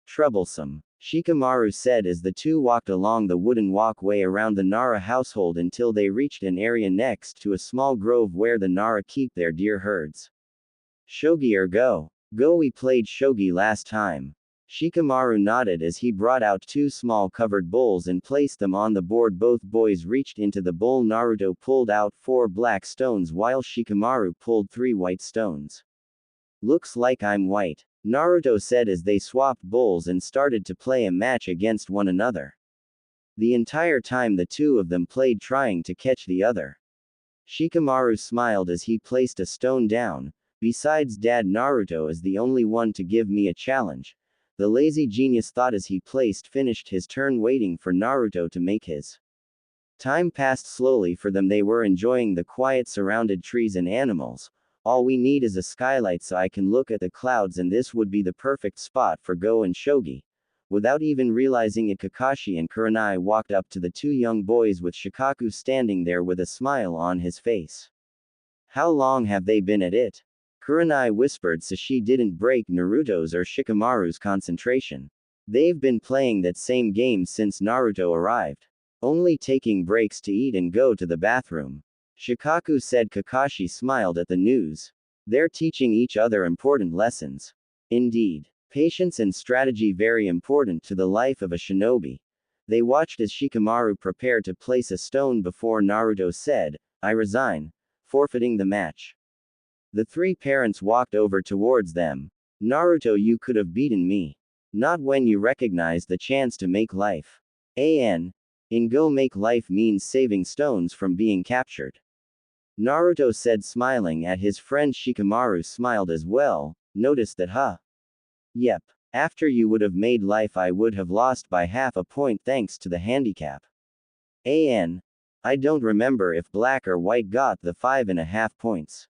Troublesome. Shikamaru said as the two walked along the wooden walkway around the Nara household until they reached an area next to a small grove where the Nara keep their deer herds. Shogi or go? Go, we played shogi last time. Shikamaru nodded as he brought out two small covered bowls and placed them on the board. Both boys reached into the bowl. Naruto pulled out 4 black stones while Shikamaru pulled 3 white stones. Looks like I'm white, Naruto said as they swapped bowls and started to play a match against one another. The entire time the two of them played trying to catch the other. Shikamaru smiled as he placed a stone down. Besides Dad, Naruto is the only one to give me a challenge, the lazy genius thought as he finished his turn waiting for Naruto to make his. Time passed slowly for them. They were enjoying the quiet surrounded trees and animals. All we need is a skylight so I can look at the clouds, and this would be the perfect spot for Go and Shogi. Without even realizing it, Kakashi and Kurenai walked up to the two young boys with Shikaku standing there with a smile on his face. How long have they been at it? Kurenai whispered so she didn't break Naruto's or Shikamaru's concentration. They've been playing that same game since Naruto arrived. Only taking breaks to eat and go to the bathroom. Shikaku said. Kakashi smiled at the news. They're teaching each other important lessons. Indeed. Patience and strategy very important to the life of a shinobi. They watched as Shikamaru prepared to place a stone before Naruto said, "I resign," forfeiting the match. The three parents walked over towards them. Naruto, you could have beaten me. Not when you recognized the chance to make life. In Go, make life means saving stones from being captured. Naruto said, smiling at his friend. Shikamaru smiled as well, noticed that, huh? Yep. After you would have made life, I would have lost by half a point thanks to the handicap. I don't remember if black or white got the 5.5 points.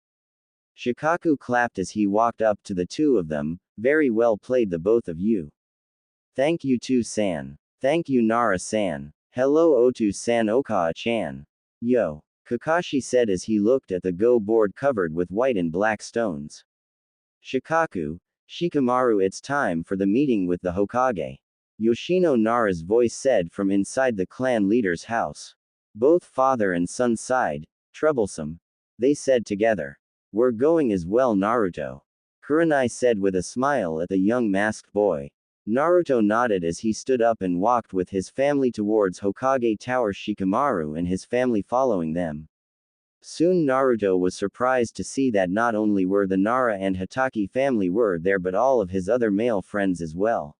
Shikaku clapped as he walked up to the two of them. Very well played, the both of you. Thank you Two-san. Thank you Nara-san. Hello Otu-san, Okawa-chan. Yo. Kakashi said as he looked at the Go board covered with white and black stones. Shikaku, Shikamaru, it's time for the meeting with the Hokage. Yoshino, Nara's voice said from inside the clan leader's house. Both father and son sighed. Troublesome. They said together. We're going as well, Naruto. Kurenai said with a smile at the young masked boy. Naruto nodded as he stood up and walked with his family towards Hokage Tower, Shikamaru and his family following them. Soon Naruto was surprised to see that not only were the Nara and Hatake family were there, but all of his other male friends as well.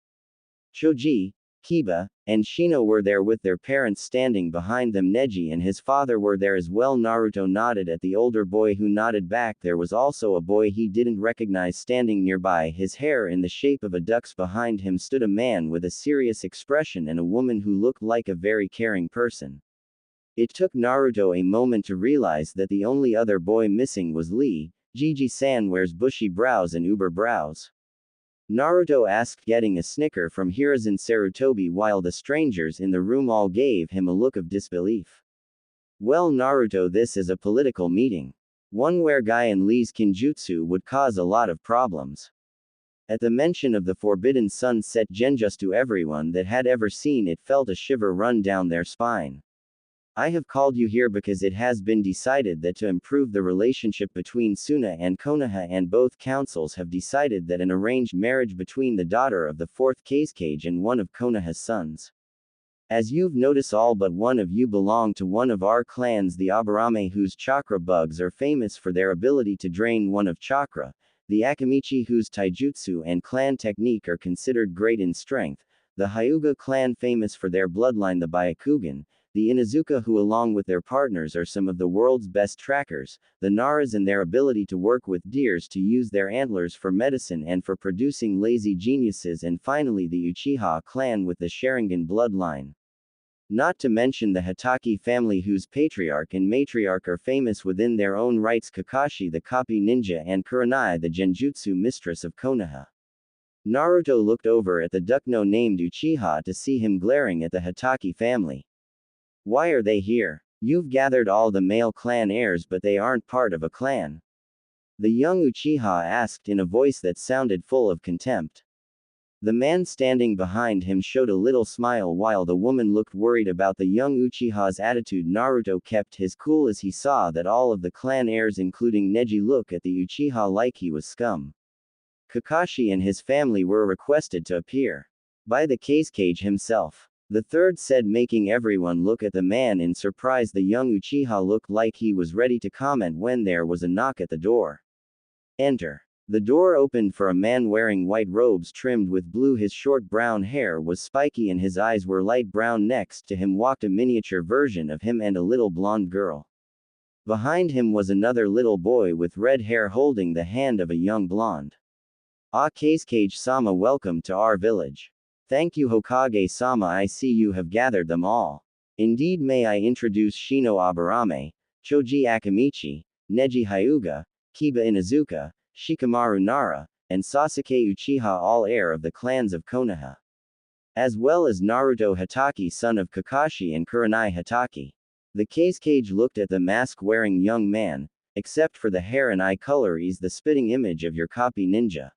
Choji, Kiba, and Shino were there with their parents standing behind them. Neji and his father were there as well. Naruto nodded at the older boy who nodded back. There was also a boy he didn't recognize standing nearby. His hair in the shape of a duck's. Behind him stood a man with a serious expression and a woman who looked like a very caring person. It took Naruto a moment to realize that the only other boy missing was Lee. Gigi-san wears bushy brows and uber brows. Naruto asked, getting a snicker from Hiruzen Sarutobi, while the strangers in the room all gave him a look of disbelief. Well Naruto, this is a political meeting. One where Guy and Lee's kinjutsu would cause a lot of problems. At the mention of the forbidden sunset genjutsu, everyone that had ever seen it felt a shiver run down their spine. I have called you here because it has been decided that to improve the relationship between Suna and Konoha, and both councils have decided that an arranged marriage between the daughter of the 4th Kazekage and one of Konoha's sons. As you've noticed, all but one of you belong to one of our clans, the Aburame, whose chakra bugs are famous for their ability to drain one of chakra, the Akamichi, whose taijutsu and clan technique are considered great in strength, the Hyuga clan, famous for their bloodline, the Byakugan, the Inuzuka, who along with their partners are some of the world's best trackers, the Naras and their ability to work with deers to use their antlers for medicine and for producing lazy geniuses, and finally the Uchiha clan with the Sharingan bloodline. Not to mention the Hatake family, whose patriarch and matriarch are famous within their own rights, Kakashi the copy ninja and Kurenai the genjutsu mistress of Konoha. Naruto looked over at the Duckno named Uchiha to see him glaring at the Hatake family. Why are they here? You've gathered all the male clan heirs, but they aren't part of a clan. The young Uchiha asked in a voice that sounded full of contempt. The man standing behind him showed a little smile while the woman looked worried about the young Uchiha's attitude. Naruto kept his cool as he saw that all of the clan heirs, including Neji, look at the Uchiha like he was scum. Kakashi and his family were requested to appear by the Kazekage himself. The third said, making everyone look at the man in surprise. The young Uchiha looked like he was ready to comment when there was a knock at the door. Enter. The door opened for a man wearing white robes trimmed with blue. His short brown hair was spiky and his eyes were light brown. Next to him walked a miniature version of him and a little blonde girl. Behind him was another little boy with red hair holding the hand of a young blonde. Ah, Kazekage-sama, welcome to our village. Thank you, Hokage-sama. I see you have gathered them all. Indeed, may I introduce Shino Aburame, Choji Akamichi, Neji Hyuga, Kiba Inuzuka, Shikamaru Nara, and Sasuke Uchiha, all heir of the clans of Konoha. As well as Naruto Hatake, son of Kakashi, and Kurenai Hatake. The Kazekage looked at the mask-wearing young man. Except for the hair and eye color, he's the spitting image of your copy ninja.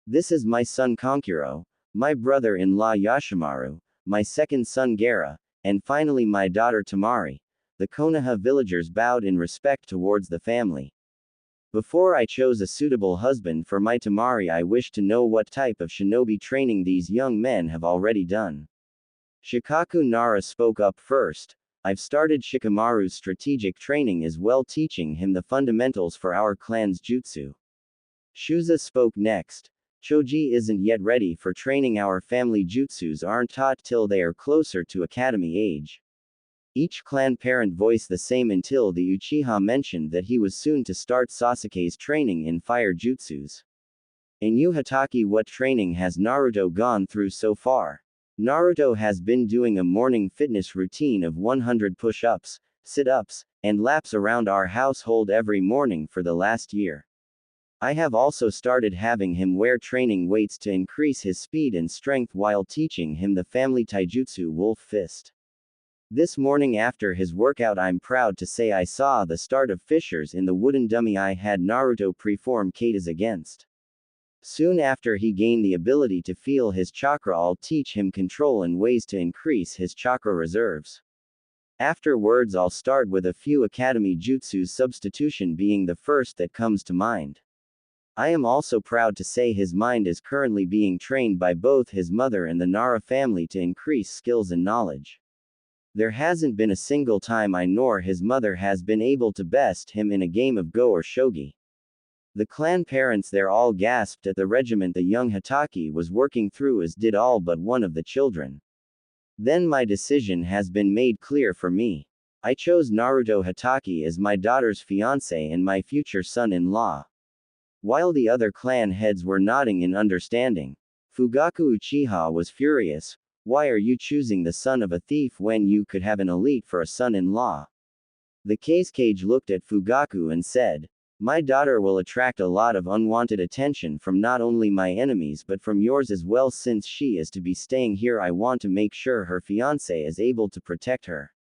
This is my son Konkuro, my brother-in-law Yashimaru, my second son Gaara, and finally my daughter Temari. The Konoha villagers bowed in respect towards the family. Before I chose a suitable husband for my Temari, I wish to know what type of shinobi training these young men have already done. Shikaku Nara spoke up first. I've started Shikamaru's strategic training as well, teaching him the fundamentals for our clan's jutsu. Shuza spoke next. Choji isn't yet ready for training. Our family jutsus aren't taught till they are closer to academy age. Each clan parent voiced the same until the Uchiha mentioned that he was soon to start Sasuke's training in fire jutsus. In you, Hatake, what training has Naruto gone through so far? Naruto has been doing a morning fitness routine of 100 push-ups, sit-ups, and laps around our household every morning for the last year. I have also started having him wear training weights to increase his speed and strength while teaching him the family taijutsu Wolf Fist. This morning after his workout, I'm proud to say I saw the start of fissures in the wooden dummy I had Naruto preform katas against. Soon after he gained the ability to feel his chakra, I'll teach him control and ways to increase his chakra reserves. Afterwards I'll start with a few academy jutsus, substitution being the first that comes to mind. I am also proud to say his mind is currently being trained by both his mother and the Nara family to increase skills and knowledge. There hasn't been a single time I nor his mother has been able to best him in a game of Go or Shogi. The clan parents there all gasped at the regiment the young Hatake was working through, as did all but one of the children. Then my decision has been made clear for me. I chose Naruto Hatake as my daughter's fiancé and my future son-in-law. While the other clan heads were nodding in understanding, Fugaku Uchiha was furious. Why are you choosing the son of a thief when you could have an elite for a son-in-law? The Kazekage looked at Fugaku and said, my daughter will attract a lot of unwanted attention from not only my enemies but from yours as well. Since she is to be staying here, I want to make sure her fiancé is able to protect her.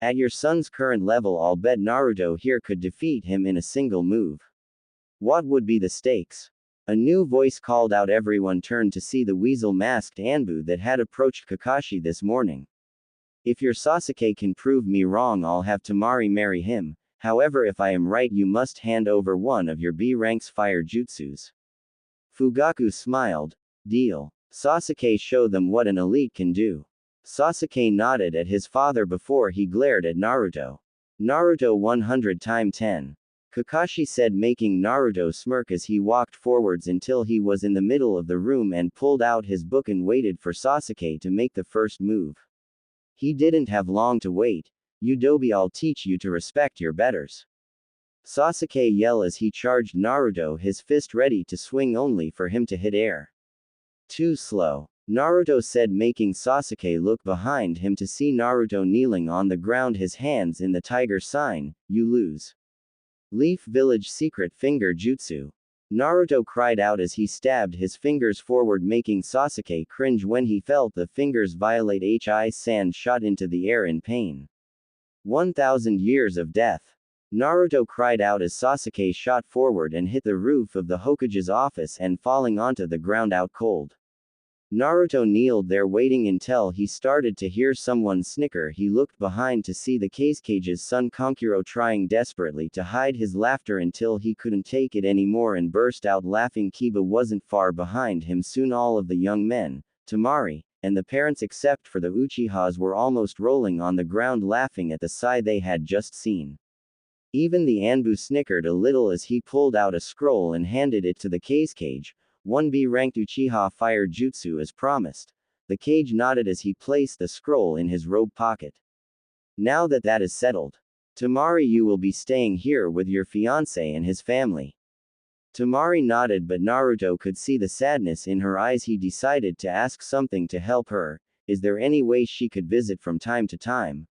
At your son's current level, I'll bet Naruto here could defeat him in a single move. What would be the stakes? A new voice called out. Everyone turned to see the weasel-masked Anbu that had approached Kakashi this morning. If your Sasuke can prove me wrong, I'll have Temari marry him. However, if I am right, you must hand over one of your B-ranks fire jutsus. Fugaku smiled. Deal. Sasuke, show them what an elite can do. Sasuke nodded at his father before he glared at Naruto. Naruto 100 x 10. Kakashi said, making Naruto smirk as he walked forwards until he was in the middle of the room and pulled out his book and waited for Sasuke to make the first move. He didn't have long to wait. Udobi, I'll teach you to respect your betters. Sasuke yelled as he charged Naruto, his fist ready to swing only for him to hit air. Too slow. Naruto said, making Sasuke look behind him to see Naruto kneeling on the ground, his hands in the tiger sign. You lose. Leaf Village Secret Finger Jutsu. Naruto cried out as he stabbed his fingers forward, making Sasuke cringe when he felt the fingers violate Hi sand shot into the air in pain. 1,000 years of death. Naruto cried out as Sasuke shot forward and hit the roof of the Hokage's office and falling onto the ground out cold. Naruto kneeled there waiting until he started to hear someone snicker. He looked behind to see the Kage's son Kankuro trying desperately to hide his laughter until he couldn't take it anymore and burst out laughing. Kiba wasn't far behind him. Soon all of the young men, Temari, and the parents except for the Uchihas were almost rolling on the ground laughing at the sight they had just seen. Even the Anbu snickered a little as he pulled out a scroll and handed it to the Kage. 1B ranked Uchiha Fire Jutsu as promised. The Kage nodded as he placed the scroll in his robe pocket. Now that is settled. Temari, you will be staying here with your fiancé and his family. Temari nodded, but Naruto could see the sadness in her eyes. He decided to ask something to help her. Is there any way she could visit from time to time?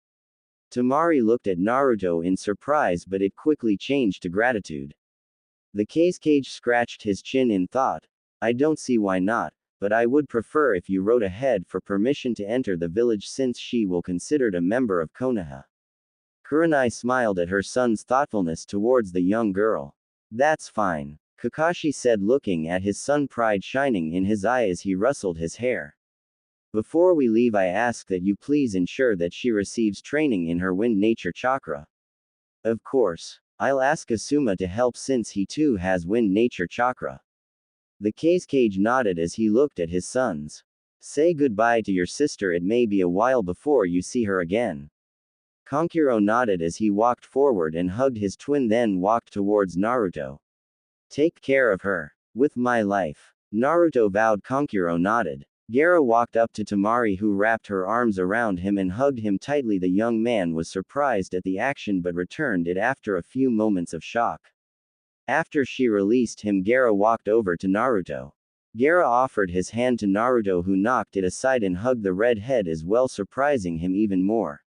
Temari looked at Naruto in surprise, but it quickly changed to gratitude. The Kage scratched his chin in thought. I don't see why not, but I would prefer if you wrote ahead for permission to enter the village since she will considered a member of Konoha. Kurenai smiled at her son's thoughtfulness towards the young girl. That's fine, Kakashi said, looking at his son, pride shining in his eye as he rustled his hair. Before we leave, I ask that you please ensure that she receives training in her wind nature chakra. Of course, I'll ask Asuma to help since he too has wind nature chakra. The Kage nodded as he looked at his sons. Say goodbye to your sister, it may be a while before you see her again. Kankuro nodded as he walked forward and hugged his twin, then walked towards Naruto. Take care of her. With my life. Naruto vowed. Kankuro nodded. Gaara walked up to Temari, who wrapped her arms around him and hugged him tightly. The young man was surprised at the action but returned it after a few moments of shock. After she released him, Gaara walked over to Naruto. Gaara offered his hand to Naruto, who knocked it aside and hugged the red head as well, surprising him even more.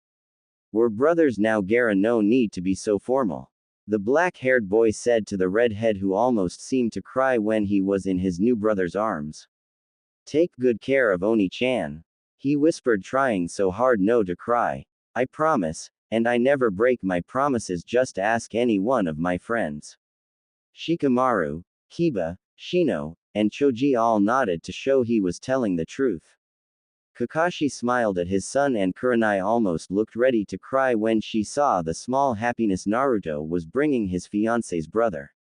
We're brothers now, Gaara, no need to be so formal. The black-haired boy said to the redhead, who almost seemed to cry when he was in his new brother's arms. Take good care of Oni-chan. He whispered, trying so hard not to cry. I promise, and I never break my promises, just ask any one of my friends. Shikamaru, Kiba, Shino, and Choji all nodded to show he was telling the truth. Kakashi smiled at his son, and Kurenai almost looked ready to cry when she saw the small happiness Naruto was bringing his fiancé's brother.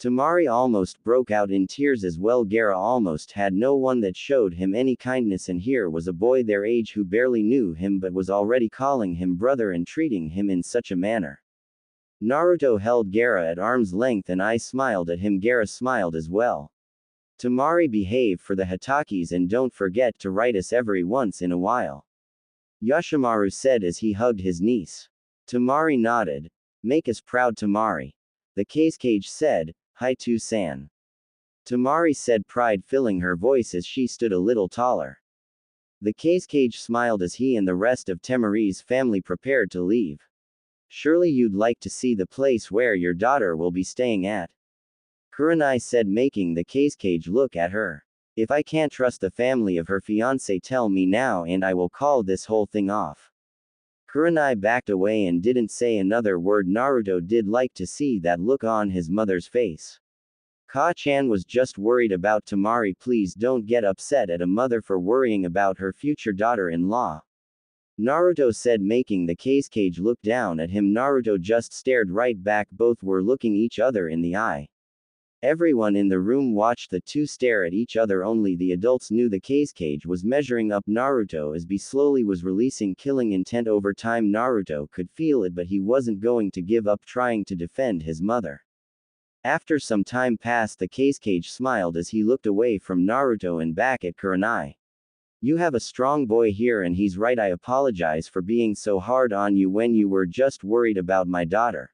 Temari almost broke out in tears as well. Gaara almost had no one that showed him any kindness, and here was a boy their age who barely knew him but was already calling him brother and treating him in such a manner. Naruto held Gaara at arm's length and I smiled at him. Gaara smiled as well. Temari, behave for the Hatakis and don't forget to write us every once in a while. Yoshimaru said as he hugged his niece. Temari nodded. Make us proud, Temari. The Kage said, Hi to San. Temari said, pride filling her voice as she stood a little taller. The Kage smiled as he and the rest of Temari's family prepared to leave. Surely you'd like to see the place where your daughter will be staying at. Kurenai said, making the Kage look at her. If I can't trust the family of her fiancé, tell me now and I will call this whole thing off. Kurenai backed away and didn't say another word. Naruto did like to see that look on his mother's face. Ka-chan was just worried about Temari. Please don't get upset at a mother for worrying about her future daughter-in-law. Naruto said, making the Kage look down at him. Naruto just stared right back. Both were looking each other in the eye. Everyone in the room watched the two stare at each other. Only the adults knew the Kage was measuring up Naruto as he slowly was releasing killing intent. Over time Naruto could feel it, but he wasn't going to give up trying to defend his mother. After some time passed, the Kage smiled as he looked away from Naruto and back at Kurenai. You have a strong boy here and he's right. I apologize for being so hard on you when you were just worried about my daughter.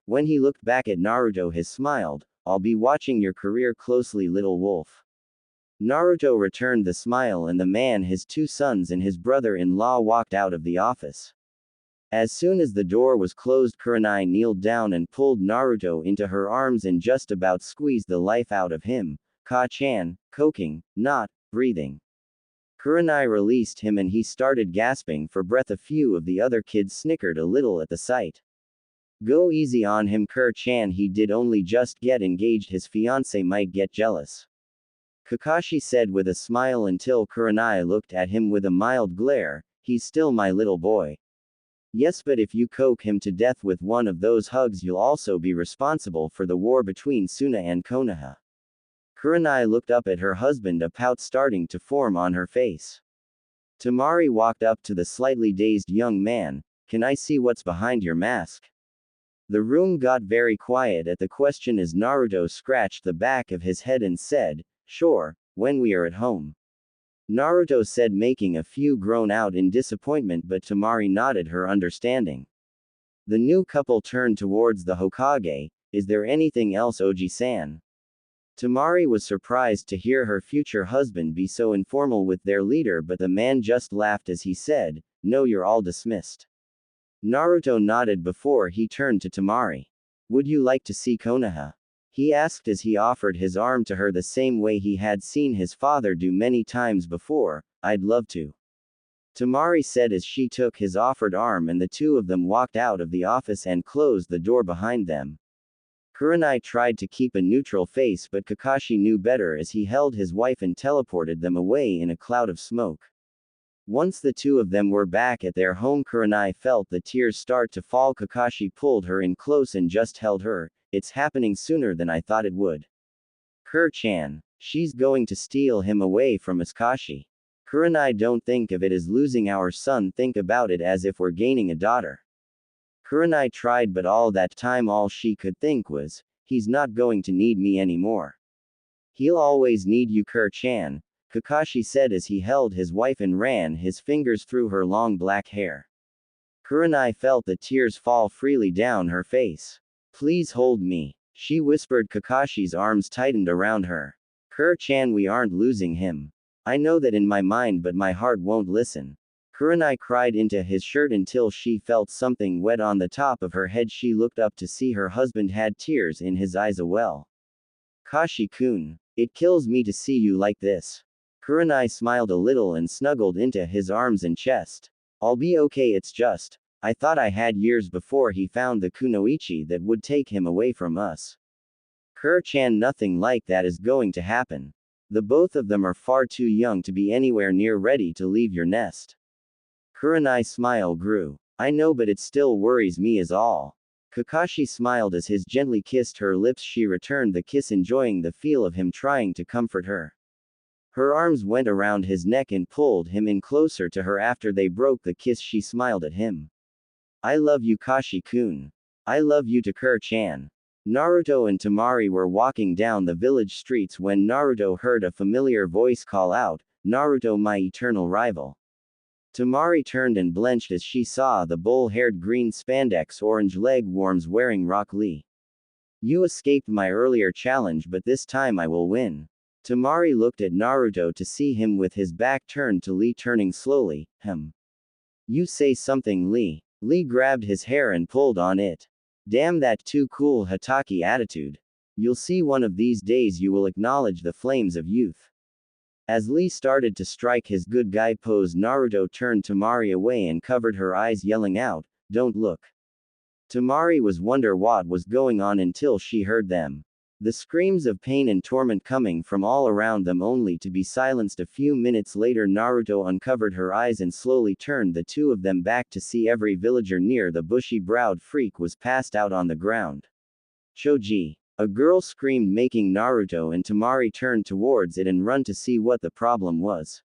When he looked back at Naruto, he smiled. I'll be watching your career closely, little wolf. Naruto returned the smile and the man, his two sons and his brother-in-law walked out of the office. As soon as the door was closed, Kurenai kneeled down and pulled Naruto into her arms and just about squeezed the life out of him. Ka-chan, choking, not breathing. Kurenai released him and he started gasping for breath. A few of the other kids snickered a little at the sight. Go easy on him, Kur-chan, he did only just get engaged, his fiancé might get jealous. Kakashi said with a smile until Kurenai looked at him with a mild glare. He's still my little boy. Yes, but if you coke him to death with one of those hugs, you'll also be responsible for the war between Suna and Konoha. Kurenai looked up at her husband, a pout starting to form on her face. Temari walked up to the slightly dazed young man. Can I see what's behind your mask? The room got very quiet at the question as Naruto scratched the back of his head and said, sure, when we are at home. Naruto said, making a few groan out in disappointment, but Temari nodded her understanding. The new couple turned towards the Hokage. Is there anything else, Oji-san? Temari was surprised to hear her future husband be so informal with their leader, but the man just laughed as he said, no, you're all dismissed. Naruto nodded before he turned to Temari. Would you like to see Konoha? He asked as he offered his arm to her the same way he had seen his father do many times before. I'd love to. Temari said as she took his offered arm, and the two of them walked out of the office and closed the door behind them. Kurenai tried to keep a neutral face, but Kakashi knew better as he held his wife and teleported them away in a cloud of smoke. Once the two of them were back at their home, Kurenai felt the tears start to fall. Kakashi pulled her in close and just held her. It's happening sooner than I thought it would. Kur-chan. She's going to steal him away from us, Kashi. Kurenai, don't think of it as losing our son, think about it as if we're gaining a daughter. Kurenai tried, but all that time all she could think was, he's not going to need me anymore. He'll always need you, Kur-chan, Kakashi said as he held his wife and ran his fingers through her long black hair. Kurenai felt the tears fall freely down her face. Please hold me, she whispered. Kakashi's arms tightened around her. Kur-chan, we aren't losing him. I know that in my mind, but my heart won't listen. Kurenai cried into his shirt until she felt something wet on the top of her head. She looked up to see her husband had tears in his eyes as well. Kashi-kun, it kills me to see you like this. Kurenai smiled a little and snuggled into his arms and chest. I'll be okay, it's just, I thought I had years before he found the kunoichi that would take him away from us. Kur-chan, nothing like that is going to happen. The both of them are far too young to be anywhere near ready to leave your nest. Kurenai's smile grew. I know, but it still worries me is all. Kakashi smiled as his gently kissed her lips. She returned the kiss, enjoying the feel of him trying to comfort her. Her arms went around his neck and pulled him in closer to her. After they broke the kiss, she smiled at him. I love you, Kashi-kun. I love you to Kur-chan. Naruto and Temari were walking down the village streets when Naruto heard a familiar voice call out, Naruto, my eternal rival. Temari turned and blenched as she saw the bull-haired green spandex orange leg warms wearing Rock Lee. You escaped my earlier challenge, but this time I will win. Temari looked at Naruto to see him with his back turned to Lee, turning slowly. You say something, Lee. Lee grabbed his hair and pulled on it. Damn, that too cool Hatake attitude. You'll see one of these days you will acknowledge the flames of youth. As Lee started to strike his good guy pose, Naruto turned Temari away and covered her eyes, yelling out, don't look. Temari was wonder what was going on until she heard them. The screams of pain and torment coming from all around them, only to be silenced a few minutes later. Naruto uncovered her eyes and slowly turned the two of them back to see every villager near the bushy-browed freak was passed out on the ground. Choji! A girl screamed, making Naruto and Temari turn towards it and run to see what the problem was.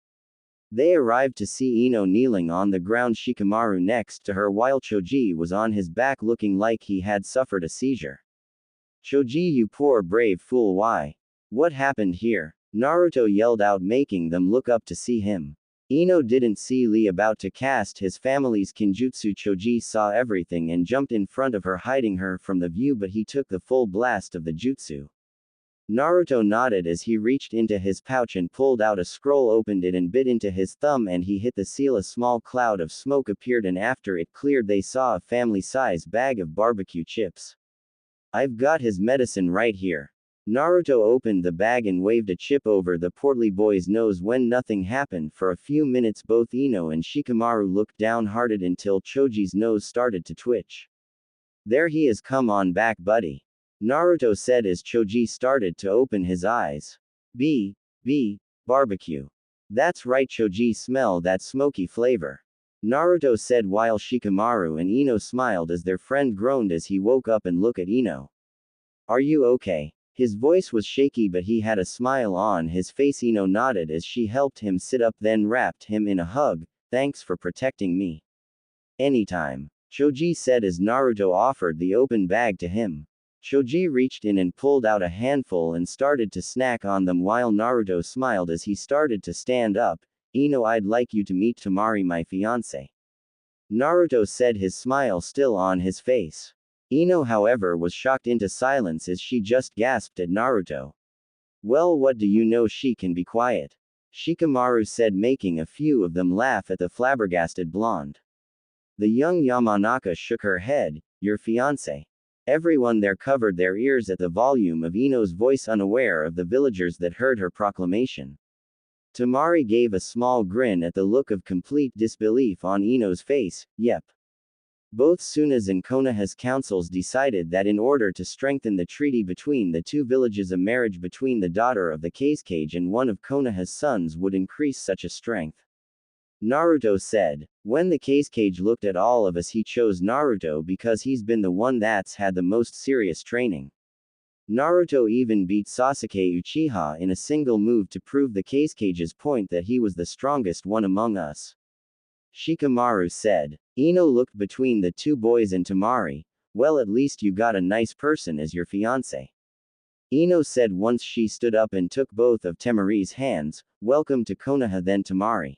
They arrived to see Ino kneeling on the ground, Shikamaru next to her, while Choji was on his back looking like he had suffered a seizure. Choji, you poor brave fool, why? What happened here? Naruto yelled out, making them look up to see him. Ino didn't see Lee about to cast his family's kinjutsu. Choji saw everything and jumped in front of her, hiding her from the view, but he took the full blast of the jutsu. Naruto nodded as he reached into his pouch and pulled out a scroll, opened it and bit into his thumb, and he hit the seal. A small cloud of smoke appeared, and after it cleared they saw a family-size bag of barbecue chips. I've got his medicine right here. Naruto opened the bag and waved a chip over the portly boy's nose. When nothing happened for a few minutes, both Ino and Shikamaru looked downhearted until Choji's nose started to twitch. There he is, come on back, buddy. Naruto said as Choji started to open his eyes. B. Barbecue. That's right, Choji, smell that smoky flavor. Naruto said while Shikamaru and Ino smiled as their friend groaned as he woke up and looked at Ino. Are you okay? His voice was shaky but he had a smile on his face. Ino nodded as she helped him sit up then wrapped him in a hug. Thanks for protecting me. Anytime. Choji said as Naruto offered the open bag to him. Choji reached in and pulled out a handful and started to snack on them while Naruto smiled as he started to stand up. Ino, I'd like you to meet Temari, my fiancé. Naruto said, his smile still on his face. Ino, however, was shocked into silence as she just gasped at Naruto. Well, what do you know? She can be quiet. Shikamaru said, making a few of them laugh at the flabbergasted blonde. The young Yamanaka shook her head. Your fiancé. Everyone there covered their ears at the volume of Ino's voice, unaware of the villagers that heard her proclamation. Temari gave a small grin at the look of complete disbelief on Ino's face. Yep. Both Suna's and Konoha's councils decided that in order to strengthen the treaty between the two villages, a marriage between the daughter of the Kazekage and one of Konoha's sons would increase such a strength. Naruto said. When the Kazekage looked at all of us, he chose Naruto because he's been the one that's had the most serious training. Naruto even beat Sasuke Uchiha in a single move to prove the Kazekage's point that he was the strongest one among us. Shikamaru said. Ino looked between the two boys and Temari. Well, at least you got a nice person as your fiancé. Ino said once she stood up and took both of Temari's hands. Welcome to Konoha then, Temari.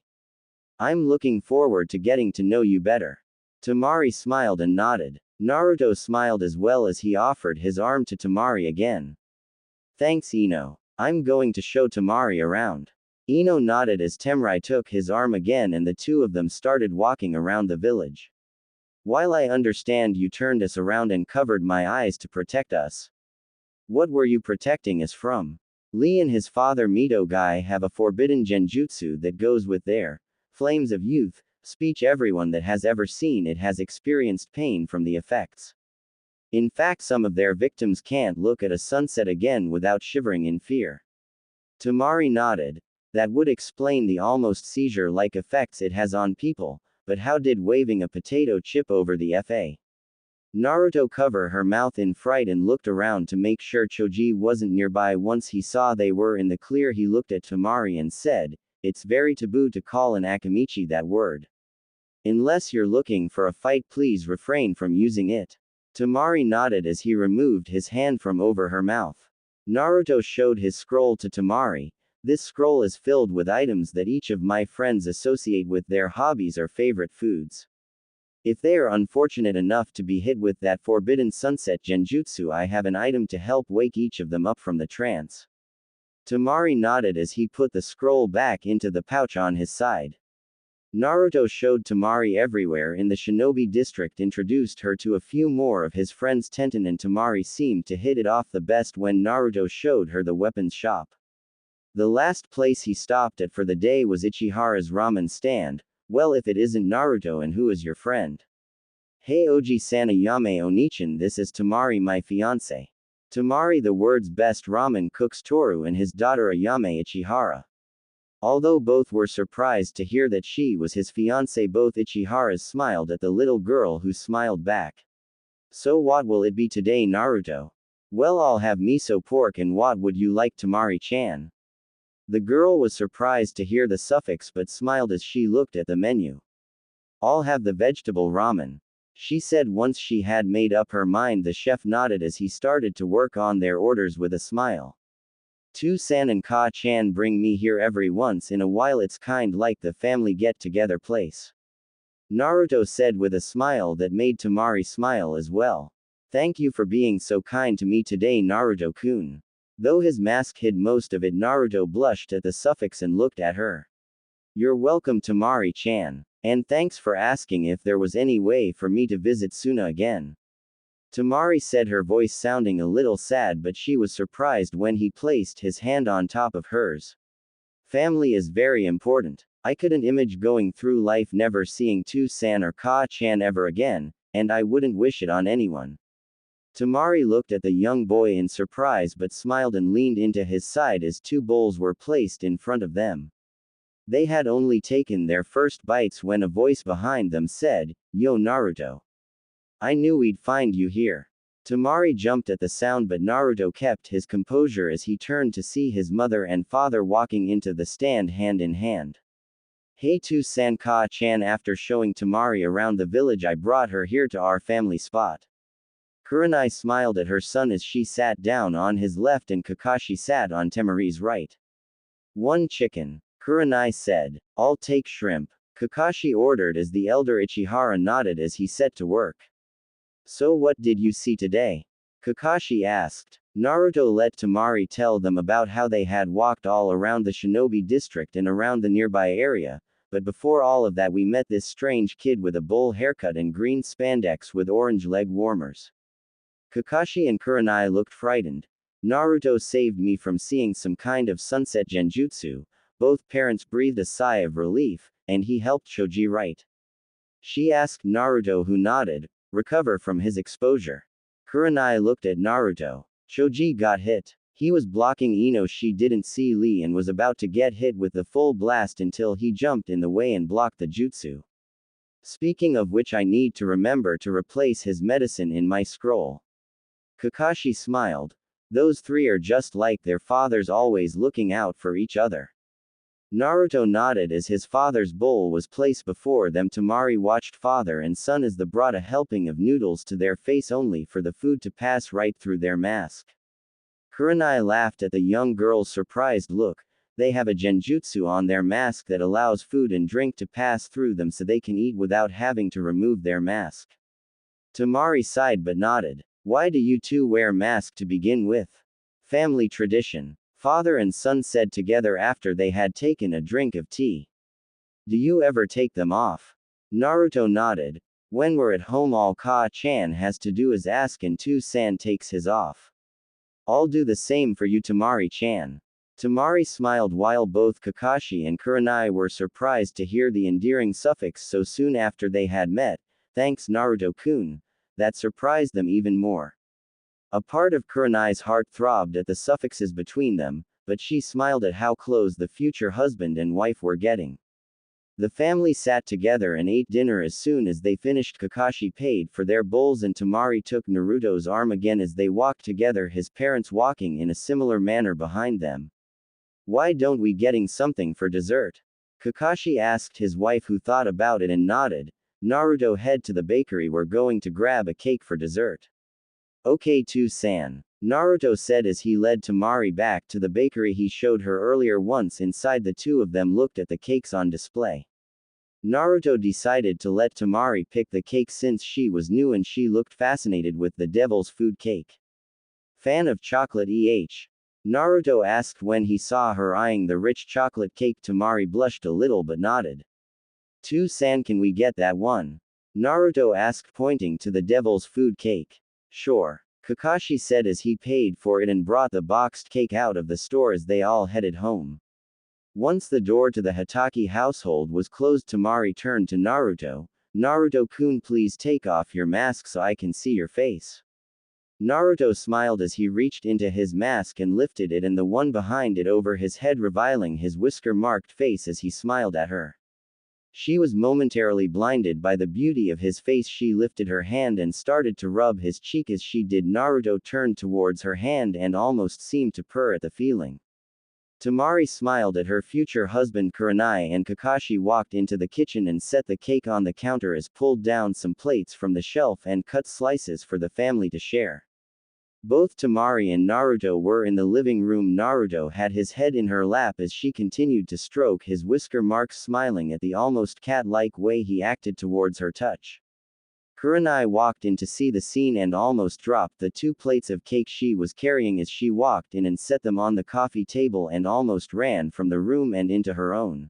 I'm looking forward to getting to know you better. Temari smiled and nodded. Naruto smiled as well as he offered his arm to Temari again. Thanks, Ino. I'm going to show Temari around. Ino nodded as Temari took his arm again and the two of them started walking around the village. While I understand you turned us around and covered my eyes to protect us. What were you protecting us from? Lee and his father Mito Guy have a forbidden genjutsu that goes with their flames of youth. Speech. Everyone that has ever seen it has experienced pain from the effects. In fact, some of their victims can't look at a sunset again without shivering in fear. Temari nodded. That would explain the almost seizure-like effects it has on people, but how did waving a potato chip over the FA? Naruto covered her mouth in fright and looked around to make sure Choji wasn't nearby. Once he saw they were in the clear, he looked at Temari and said, it's very taboo to call an Akamichi that word. Unless you're looking for a fight, please refrain from using it. Temari nodded as he removed his hand from over her mouth. Naruto showed his scroll to Temari. This scroll is filled with items that each of my friends associate with their hobbies or favorite foods. If they are unfortunate enough to be hit with that forbidden sunset genjutsu, I have an item to help wake each of them up from the trance. Temari nodded as he put the scroll back into the pouch on his side. Naruto showed Temari everywhere in the shinobi district, introduced her to a few more of his friends. Tenten and Temari seemed to hit it off the best when Naruto showed her the weapons shop. The last place he stopped at for the day was Ichihara's ramen stand. Well, if it isn't Naruto, and who is your friend? Hey Oji-sana Yame Onichan, this is Temari, my fiancé. Temari, the world's best ramen cooks Toru and his daughter Ayame Ichihara. Although both were surprised to hear that she was his fiancé, both Ichiharas smiled at the little girl who smiled back. So what will it be today, Naruto? Well, I'll have miso pork, and what would you like, Temari-chan? The girl was surprised to hear the suffix but smiled as she looked at the menu. I'll have the vegetable ramen, she said once she had made up her mind. The chef nodded as he started to work on their orders with a smile. To-san and Ka-chan bring me here every once in a while, it's kind like the family get-together place. Naruto said with a smile that made Temari smile as well. Thank you for being so kind to me today, Naruto-kun. Though his mask hid most of it, Naruto blushed at the suffix and looked at her. You're welcome, Temari-chan. And thanks for asking if there was any way for me to visit Suna again. Temari said, her voice sounding a little sad, but she was surprised when he placed his hand on top of hers. Family is very important. I couldn't imagine going through life never seeing To-san or Ka-chan ever again, and I wouldn't wish it on anyone. Temari looked at the young boy in surprise but smiled and leaned into his side as two bowls were placed in front of them. They had only taken their first bites when a voice behind them said, "Yo Naruto. I knew we'd find you here." Temari jumped at the sound but Naruto kept his composure as he turned to see his mother and father walking into the stand hand in hand. "Hey to Sanka-chan, after showing Temari around the village I brought her here to our family spot." Kurenai smiled at her son as she sat down on his left and Kakashi sat on Temari's right. "One chicken," Kurenai said. "I'll take shrimp," Kakashi ordered as the elder Ichihara nodded as he set to work. "So what did you see today?" Kakashi asked. Naruto let Temari tell them about how they had walked all around the shinobi district and around the nearby area, but before all of that we met this strange kid with a bowl haircut and green spandex with orange leg warmers. Kakashi and Kurenai looked frightened. "Naruto saved me from seeing some kind of sunset genjutsu." Both parents breathed a sigh of relief, and he helped Choji, right? She asked Naruto, who nodded, recover from his exposure. Kurenai looked at Naruto. Choji got hit. He was blocking Ino. She didn't see Lee and was about to get hit with the full blast until he jumped in the way and blocked the jutsu. Speaking of which, I need to remember to replace his medicine in my scroll. Kakashi smiled. Those three are just like their fathers, always looking out for each other. Naruto nodded as his father's bowl was placed before them. Temari watched father and son as they brought a helping of noodles to their face only for the food to pass right through their mask. Kurenai laughed at the young girl's surprised look. They have a genjutsu on their mask that allows food and drink to pass through them so they can eat without having to remove their mask. Temari sighed but nodded. Why do you two wear masks to begin with? Family tradition. Father and son said together after they had taken a drink of tea. Do you ever take them off? Naruto nodded. When we're at home, all Ka-chan has to do is ask and Tu-san takes his off. I'll do the same for you, Temari-chan. Temari smiled while both Kakashi and Kurenai were surprised to hear the endearing suffix so soon after they had met. Thanks, Naruto-kun. That surprised them even more. A part of Kurenai's heart throbbed at the suffixes between them, but she smiled at how close the future husband and wife were getting. The family sat together and ate dinner. As soon as they finished, Kakashi paid for their bowls and Temari took Naruto's arm again as they walked together, his parents walking in a similar manner behind them. Why don't we getting something for dessert? Kakashi asked his wife, who thought about it and nodded. Naruto, head to the bakery, we're going to grab a cake for dessert. Okay Tu-san. Naruto said as he led Temari back to the bakery he showed her earlier. Once inside, the two of them looked at the cakes on display. Naruto decided to let Temari pick the cake since she was new and she looked fascinated with the devil's food cake. Fan of chocolate Naruto asked when he saw her eyeing the rich chocolate cake. Temari blushed a little but nodded. Tu-san, can we get that one? Naruto asked, pointing to the devil's food cake. Sure, Kakashi said as he paid for it and brought the boxed cake out of the store as they all headed home. Once the door to the Hitaki household was closed, Temari turned to Naruto. Naruto-kun, please take off your mask so I can see your face. Naruto smiled as he reached into his mask and lifted it and the one behind it over his head, revealing his whisker-marked face as he smiled at her. She was momentarily blinded by the beauty of his face. She lifted her hand and started to rub his cheek. As she did, Naruto turned towards her hand and almost seemed to purr at the feeling. Temari smiled at her future husband Kurenai and Kakashi walked into the kitchen and set the cake on the counter as pulled down some plates from the shelf and cut slices for the family to share. Both Temari and Naruto were in the living room. Naruto had his head in her lap as she continued to stroke his whisker marks, smiling at the almost cat-like way he acted towards her touch. Kurenai walked in to see the scene and almost dropped the 2 plates of cake she was carrying as she walked in and set them on the coffee table and almost ran from the room and into her own.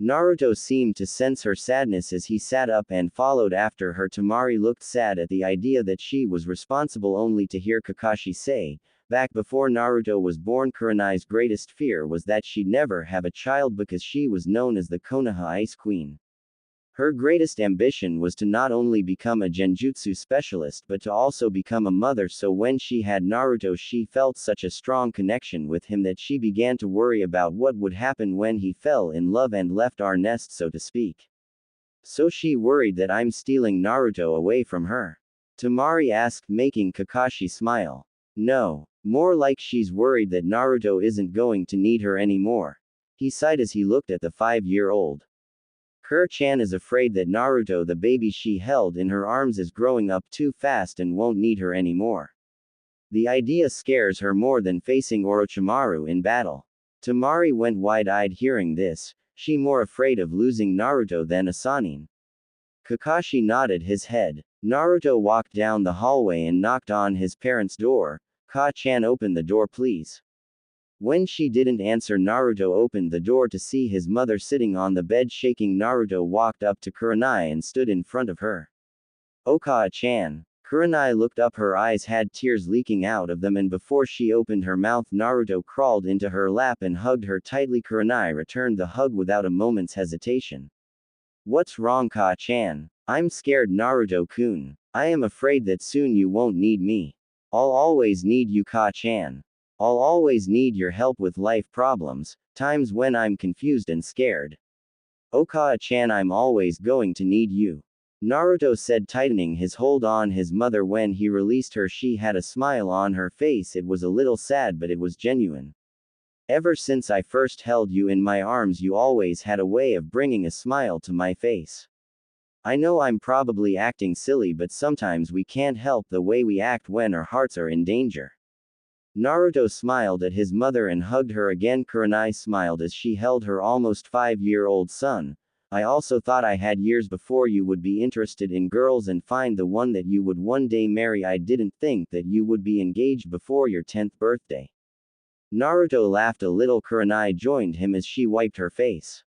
Naruto seemed to sense her sadness as he sat up and followed after her. Temari looked sad at the idea that she was responsible, only to hear Kakashi say, back before Naruto was born, Kurenai's greatest fear was that she'd never have a child because she was known as the Konoha Ice Queen. Her greatest ambition was to not only become a genjutsu specialist but to also become a mother, so when she had Naruto she felt such a strong connection with him that she began to worry about what would happen when he fell in love and left our nest, so to speak. So she worried that I'm stealing Naruto away from her. Temari asked, making Kakashi smile. No, more like she's worried that Naruto isn't going to need her anymore. He sighed as he looked at the 5-year-old. Kur-chan is afraid that Naruto, the baby she held in her arms, is growing up too fast and won't need her anymore. The idea scares her more than facing Orochimaru in battle. Temari went wide-eyed hearing this, she more afraid of losing Naruto than Asanin. Kakashi nodded his head. Naruto walked down the hallway and knocked on his parents' door. Ka-chan, open the door please. When she didn't answer, Naruto opened the door to see his mother sitting on the bed shaking. Naruto walked up to Kurenai and stood in front of her. Oka-chan. Kurenai looked up, her eyes had tears leaking out of them, and before she opened her mouth Naruto crawled into her lap and hugged her tightly. Kurenai returned the hug without a moment's hesitation. What's wrong, Ka-chan? I'm scared, Naruto-kun. I am afraid that soon you won't need me. I'll always need you, Ka-chan. I'll always need your help with life problems, times when I'm confused and scared. Oka-chan, I'm always going to need you. Naruto said, tightening his hold on his mother. When he released her she had a smile on her face. It was a little sad but it was genuine. Ever since I first held you in my arms you always had a way of bringing a smile to my face. I know I'm probably acting silly but sometimes we can't help the way we act when our hearts are in danger. Naruto smiled at his mother and hugged her again. Kurenai smiled as she held her almost 5-year-old son. I also thought I had years before you would be interested in girls and find the one that you would one day marry. I didn't think that you would be engaged before your 10th birthday. Naruto laughed a little. Kurenai joined him as she wiped her face.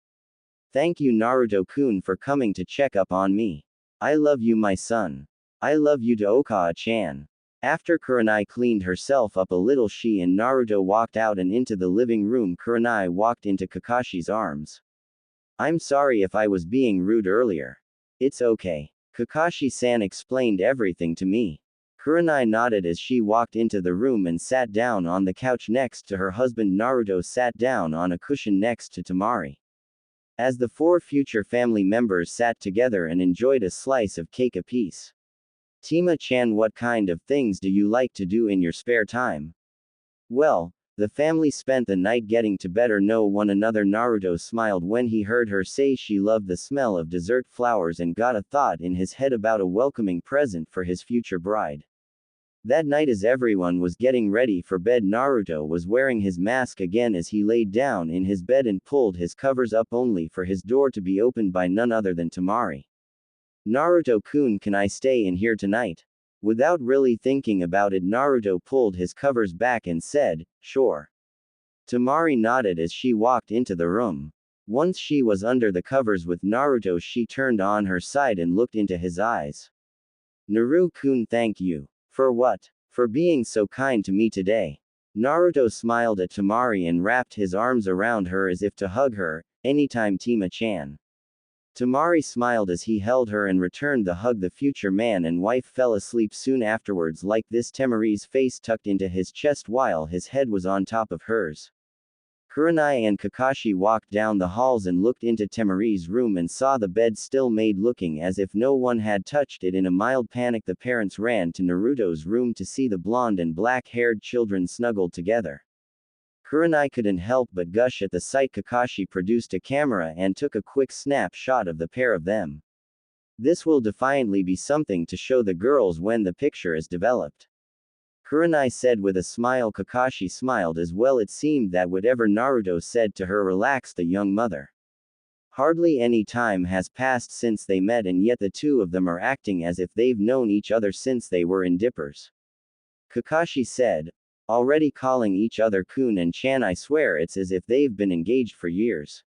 Thank you, Naruto-kun, for coming to check up on me. I love you, my son. I love you, to Oka-chan. After Kurenai cleaned herself up a little she and Naruto walked out and into the living room. Kurenai walked into Kakashi's arms. I'm sorry if I was being rude earlier. It's okay. Kakashi-san explained everything to me. Kurenai nodded as she walked into the room and sat down on the couch next to her husband. Naruto sat down on a cushion next to Temari. As the 4 future family members sat together and enjoyed a slice of cake apiece. Tima-chan, what kind of things do you like to do in your spare time? Well, the family spent the night getting to better know one another. Naruto smiled when he heard her say she loved the smell of dessert flowers and got a thought in his head about a welcoming present for his future bride. That night, as everyone was getting ready for bed, Naruto was wearing his mask again as he laid down in his bed and pulled his covers up only for his door to be opened by none other than Temari. Naruto-kun, can I stay in here tonight? Without really thinking about it, Naruto pulled his covers back and said, sure. Temari nodded as she walked into the room. Once she was under the covers with Naruto, she turned on her side and looked into his eyes. Naru-kun, thank you. For what? For being so kind to me today. Naruto smiled at Temari and wrapped his arms around her as if to hug her. Anytime, Tima-chan. Temari smiled as he held her and returned the hug. The future man and wife fell asleep soon afterwards like this, Temari's face tucked into his chest while his head was on top of hers. Kurenai and Kakashi walked down the halls and looked into Temari's room and saw the bed still made, looking as if no one had touched it. In a mild panic, the parents ran to Naruto's room to see the blonde and black-haired children snuggled together. Kurenai couldn't help but gush at the sight. Kakashi produced a camera and took a quick snapshot of the pair of them. This will definitely be something to show the girls when the picture is developed. Kurenai said with a smile. Kakashi smiled as well. It seemed that whatever Naruto said to her relaxed the young mother. Hardly any time has passed since they met, and yet the two of them are acting as if they've known each other since they were in dippers. Kakashi said, already calling each other kun and chan. I swear it's as if they've been engaged for years.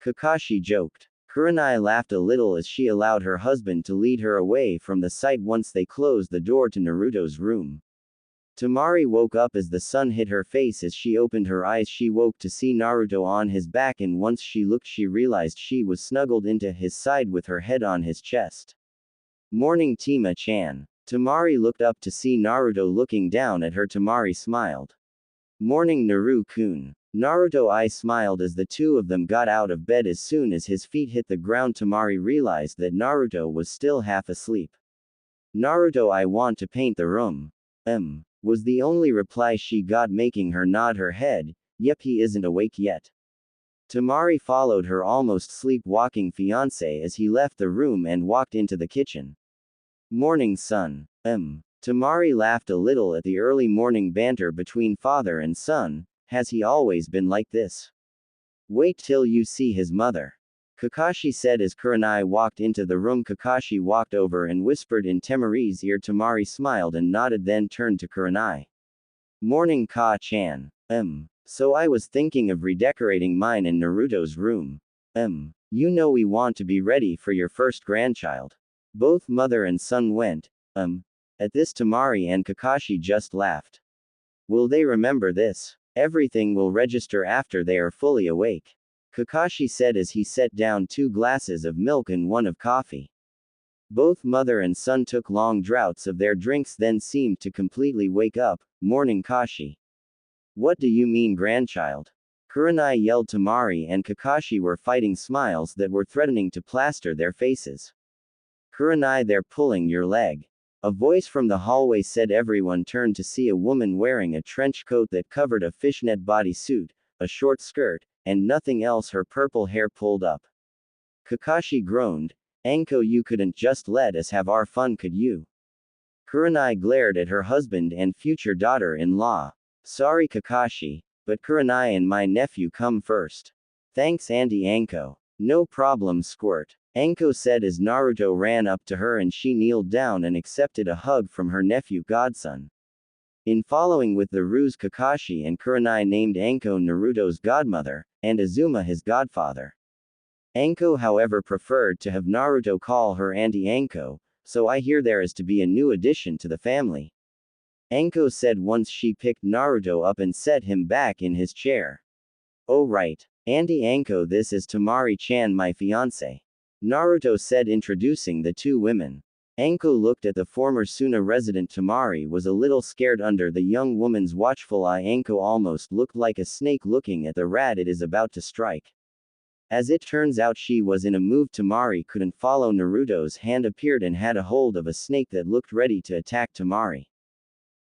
Kakashi joked. Kurenai laughed a little as she allowed her husband to lead her away from the sight once they closed the door to Naruto's room. Temari woke up as the sun hit her face. As she opened her eyes, she woke to see Naruto on his back, and once she looked, she realized she was snuggled into his side with her head on his chest. Morning, Tima-chan. Temari looked up to see Naruto looking down at her. Temari smiled. Morning, Naru-kun. Naruto smiled as the two of them got out of bed. As soon as his feet hit the ground, Temari realized that Naruto was still half asleep. Naruto, I want to paint the room. Was the only reply she got, making her nod her head. Yep, he isn't awake yet. Temari followed her almost sleepwalking fiancé as he left the room and walked into the kitchen. Morning, son. Temari laughed a little at the early morning banter between father and son. Has he always been like this? Wait till you see his mother. Kakashi said as Kurenai walked into the room. Kakashi walked over and whispered in Temari's ear. Temari smiled and nodded, then turned to Kurenai. Morning, Ka-chan. So I was thinking of redecorating mine and Naruto's room. You know we want to be ready for your first grandchild. Both mother and son went, At this, Temari and Kakashi just laughed. Will they remember this? Everything will register after they are fully awake. Kakashi said as he set down 2 glasses of milk and 1 of coffee. Both mother and son took long draughts of their drinks, then seemed to completely wake up. Morning, Kashi. What do you mean, grandchild? Kurenai yelled. Temari and Kakashi were fighting smiles that were threatening to plaster their faces. Kurenai, they're pulling your leg. A voice from the hallway said. Everyone turned to see a woman wearing a trench coat that covered a fishnet bodysuit, a short skirt, and nothing else, her purple hair pulled up. Kakashi groaned. Anko, you couldn't just let us have our fun, could you? Kurenai glared at her husband and future daughter-in-law. Sorry, Kakashi, but Kurenai and my nephew come first. Thanks, Auntie Anko. No problem, Squirt. Anko said as Naruto ran up to her and she kneeled down and accepted a hug from her nephew godson. In following with the ruse, Kakashi and Kurenai named Anko Naruto's godmother, and Azuma his godfather. Anko, however, preferred to have Naruto call her Auntie Anko, so I hear there is to be a new addition to the family. Anko said once she picked Naruto up and set him back in his chair. Oh right. Auntie Anko, this is Temari-chan, my fiancé. Naruto said, introducing the 2 women. Anko looked at the former Suna resident. Temari was a little scared under the young woman's watchful eye. Anko almost looked like a snake looking at the rat it is about to strike. As it turns out, she was in a move Temari couldn't follow. Naruto's hand appeared and had a hold of a snake that looked ready to attack Temari.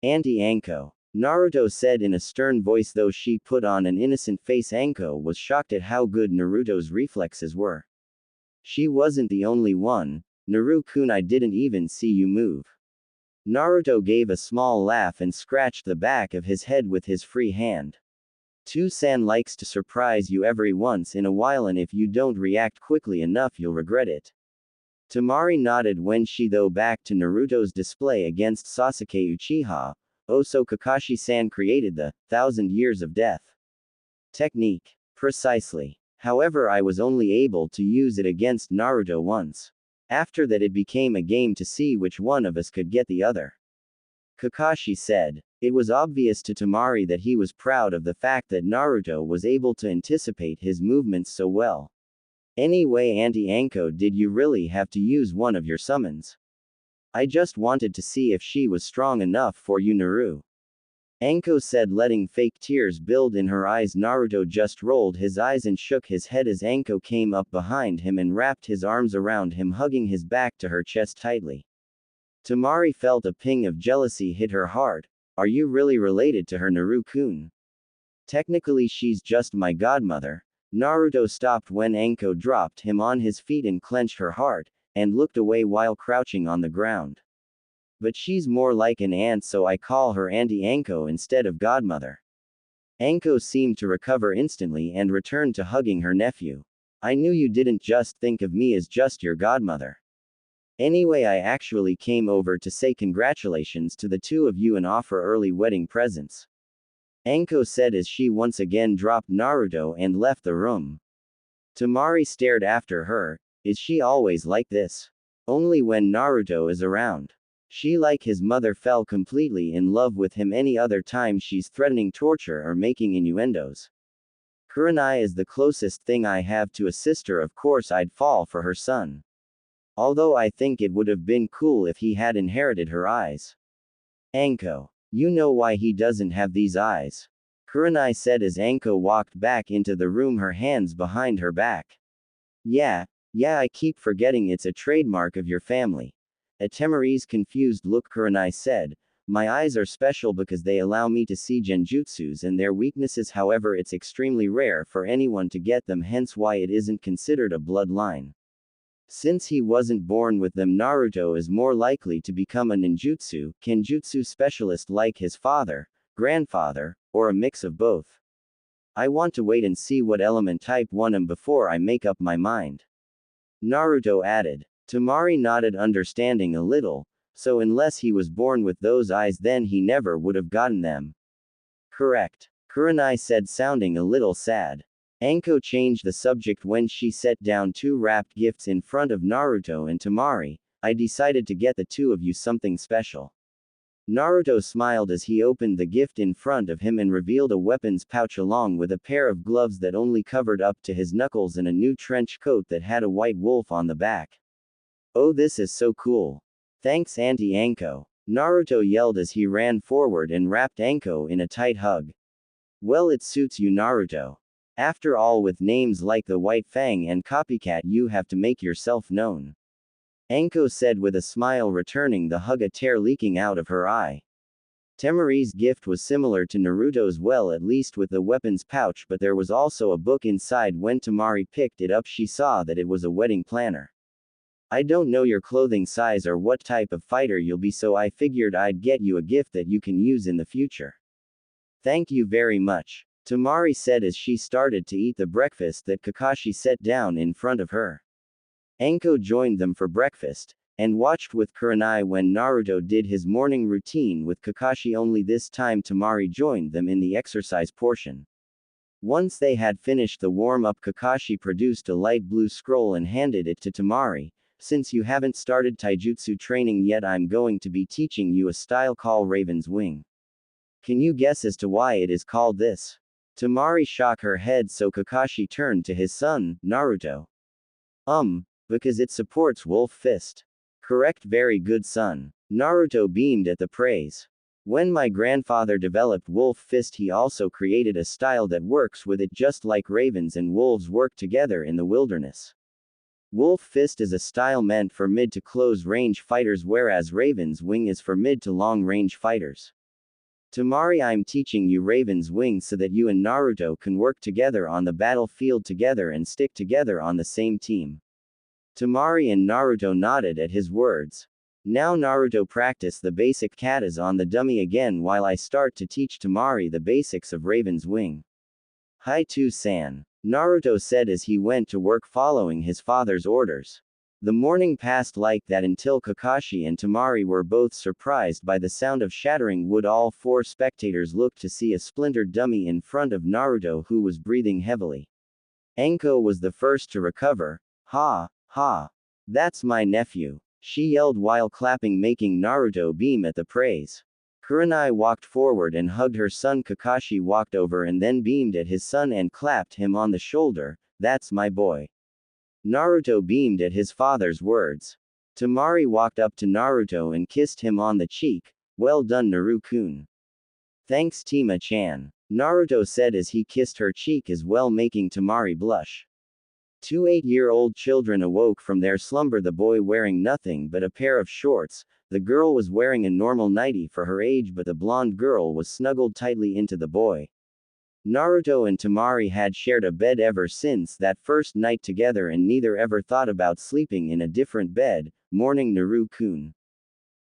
Auntie Anko. Naruto said in a stern voice. Though she put on an innocent face, Anko was shocked at how good Naruto's reflexes were. She wasn't the only one. Naru-kun, I didn't even see you move. Naruto gave a small laugh and scratched the back of his head with his free hand. Two-san likes to surprise you every once in a while, and if you don't react quickly enough you'll regret it. Temari nodded when she though back to Naruto's display against Sasuke Uchiha. Oh, so Kakashi-san created the 1,000 years of death technique. Precisely. However, I was only able to use it against Naruto once. After that it became a game to see which one of us could get the other. Kakashi said. It was obvious to Temari that he was proud of the fact that Naruto was able to anticipate his movements so well. Anyway, Auntie Anko, did you really have to use one of your summons? I just wanted to see if she was strong enough for you, Naru. Anko said, letting fake tears build in her eyes. Naruto just rolled his eyes and shook his head as Anko came up behind him and wrapped his arms around him, hugging his back to her chest tightly. Temari felt a ping of jealousy hit her heart. Are you really related to her, Naru-kun? Technically she's just my godmother. Naruto stopped when Anko dropped him on his feet and clenched her heart, and looked away while crouching on the ground. But she's more like an aunt, so I call her Auntie Anko instead of godmother. Anko seemed to recover instantly and returned to hugging her nephew. I knew you didn't just think of me as just your godmother. Anyway, I actually came over to say congratulations to the 2 of you and offer early wedding presents. Anko said as she once again dropped Naruto and left the room. Temari stared after her. Is she always like this? Only when Naruto is around. She, like his mother, fell completely in love with him. Any other time she's threatening torture or making innuendos. Kurenai is the closest thing I have to a sister. Of course I'd fall for her son. Although I think it would have been cool if he had inherited her eyes. Anko. You know why he doesn't have these eyes? Kurenai said as Anko walked back into the room, her hands behind her back. Yeah, I keep forgetting it's a trademark of your family. At Temari's confused look, Kurenai said, my eyes are special because they allow me to see genjutsus and their weaknesses. However, it's extremely rare for anyone to get them, hence why it isn't considered a bloodline. Since he wasn't born with them, Naruto is more likely to become a ninjutsu, kenjutsu specialist like his father, grandfather, or a mix of both. I want to wait and see what element type 1 am before I make up my mind. Naruto added. Temari nodded, understanding a little, so unless he was born with those eyes then he never would have gotten them. Correct. Kurenai said, sounding a little sad. Anko changed the subject when she set down 2 wrapped gifts in front of Naruto and Temari. I decided to get the 2 of you something special. Naruto smiled as he opened the gift in front of him and revealed a weapons pouch along with a pair of gloves that only covered up to his knuckles and a new trench coat that had a white wolf on the back. Oh, this is so cool. Thanks, Auntie Anko. Naruto yelled as he ran forward and wrapped Anko in a tight hug. Well, it suits you, Naruto. After all, with names like the White Fang and Copycat, you have to make yourself known. Anko said with a smile, returning the hug, a tear leaking out of her eye. Temari's gift was similar to Naruto's, well, at least with the weapons pouch, but there was also a book inside. When Temari picked it up, she saw that it was a wedding planner. I don't know your clothing size or what type of fighter you'll be, so I figured I'd get you a gift that you can use in the future. Thank you very much. Temari said as she started to eat the breakfast that Kakashi set down in front of her. Anko joined them for breakfast, and watched with Kurenai when Naruto did his morning routine with Kakashi, only this time Temari joined them in the exercise portion. Once they had finished the warm-up, Kakashi produced a light blue scroll and handed it to Temari. Since you haven't started taijutsu training yet, I'm going to be teaching you a style called Raven's Wing. Can you guess as to why it is called this? Temari shook her head, so Kakashi turned to his son, Naruto. Because it supports Wolf Fist. Correct, very good, son. Naruto beamed at the praise. When my grandfather developed Wolf Fist, he also created a style that works with it, just like ravens and wolves work together in the wilderness. Wolf Fist is a style meant for mid to close range fighters, whereas Raven's Wing is for mid to long range fighters. Temari, I'm teaching you Raven's Wing so that you and Naruto can work together on the battlefield together and stick together on the same team. Temari and Naruto nodded at his words. Now Naruto, practice the basic katas on the dummy again while I start to teach Temari the basics of Raven's Wing. Hai-to-san. Naruto said as he went to work following his father's orders. The morning passed like that until Kakashi and Temari were both surprised by the sound of shattering wood. All 4 spectators looked to see a splintered dummy in front of Naruto, who was breathing heavily. Anko was the first to recover. Ha, ha. That's my nephew. She yelled while clapping, making Naruto beam at the praise. Kurenai walked forward and hugged her son. Kakashi walked over and then beamed at his son and clapped him on the shoulder. That's my boy. Naruto beamed at his father's words. Temari walked up to Naruto and kissed him on the cheek. Well done, Naru-kun. Thanks, Tima-chan. Naruto said as he kissed her cheek as well, making Temari blush. 2 8-year-old children awoke from their slumber, the boy wearing nothing but a pair of shorts. The girl was wearing a normal nightie for her age, but the blonde girl was snuggled tightly into the boy. Naruto and Temari had shared a bed ever since that first night together, and neither ever thought about sleeping in a different bed. Morning, Naru-kun.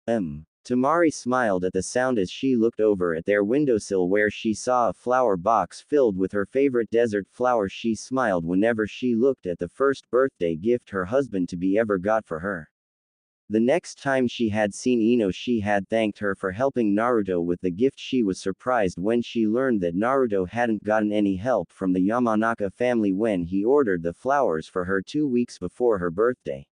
Temari smiled at the sound as she looked over at their windowsill where she saw a flower box filled with her favorite desert flowers. She smiled whenever she looked at the first birthday gift her husband-to-be ever got for her. The next time she had seen Ino, she had thanked her for helping Naruto with the gift. She was surprised when she learned that Naruto hadn't gotten any help from the Yamanaka family when he ordered the flowers for her 2 weeks before her birthday.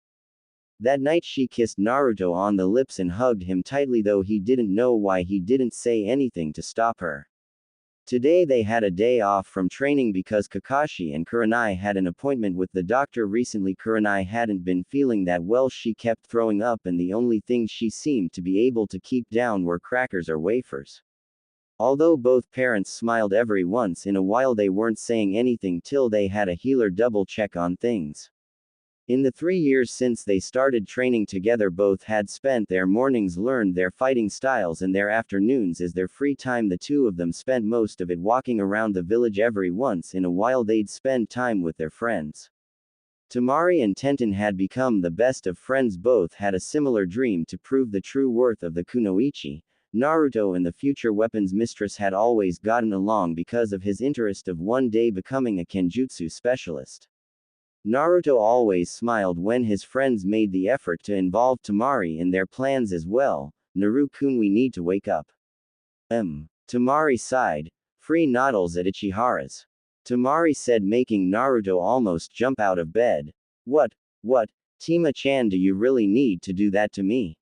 That night she kissed Naruto on the lips and hugged him tightly, though he didn't know why he didn't say anything to stop her. Today they had a day off from training because Kakashi and Kurenai had an appointment with the doctor recently. Kurenai hadn't been feeling that well, she kept throwing up, and the only things she seemed to be able to keep down were crackers or wafers. Although both parents smiled every once in a while, they weren't saying anything till they had a healer double check on things. In the 3 years since they started training together, both had spent their mornings learned their fighting styles, and their afternoons as their free time. The two of them spent most of it walking around the village. Every once in a while they'd spend time with their friends. Temari and Tenten had become the best of friends. Both had a similar dream to prove the true worth of the kunoichi. Naruto and the future weapons mistress had always gotten along because of his interest of one day becoming a kenjutsu specialist. Naruto always smiled when his friends made the effort to involve Temari in their plans as well. Naru-kun, we need to wake up. Temari sighed. Free noodles at Ichihara's. Temari said, making Naruto almost jump out of bed. What? Tima-chan, do you really need to do that to me?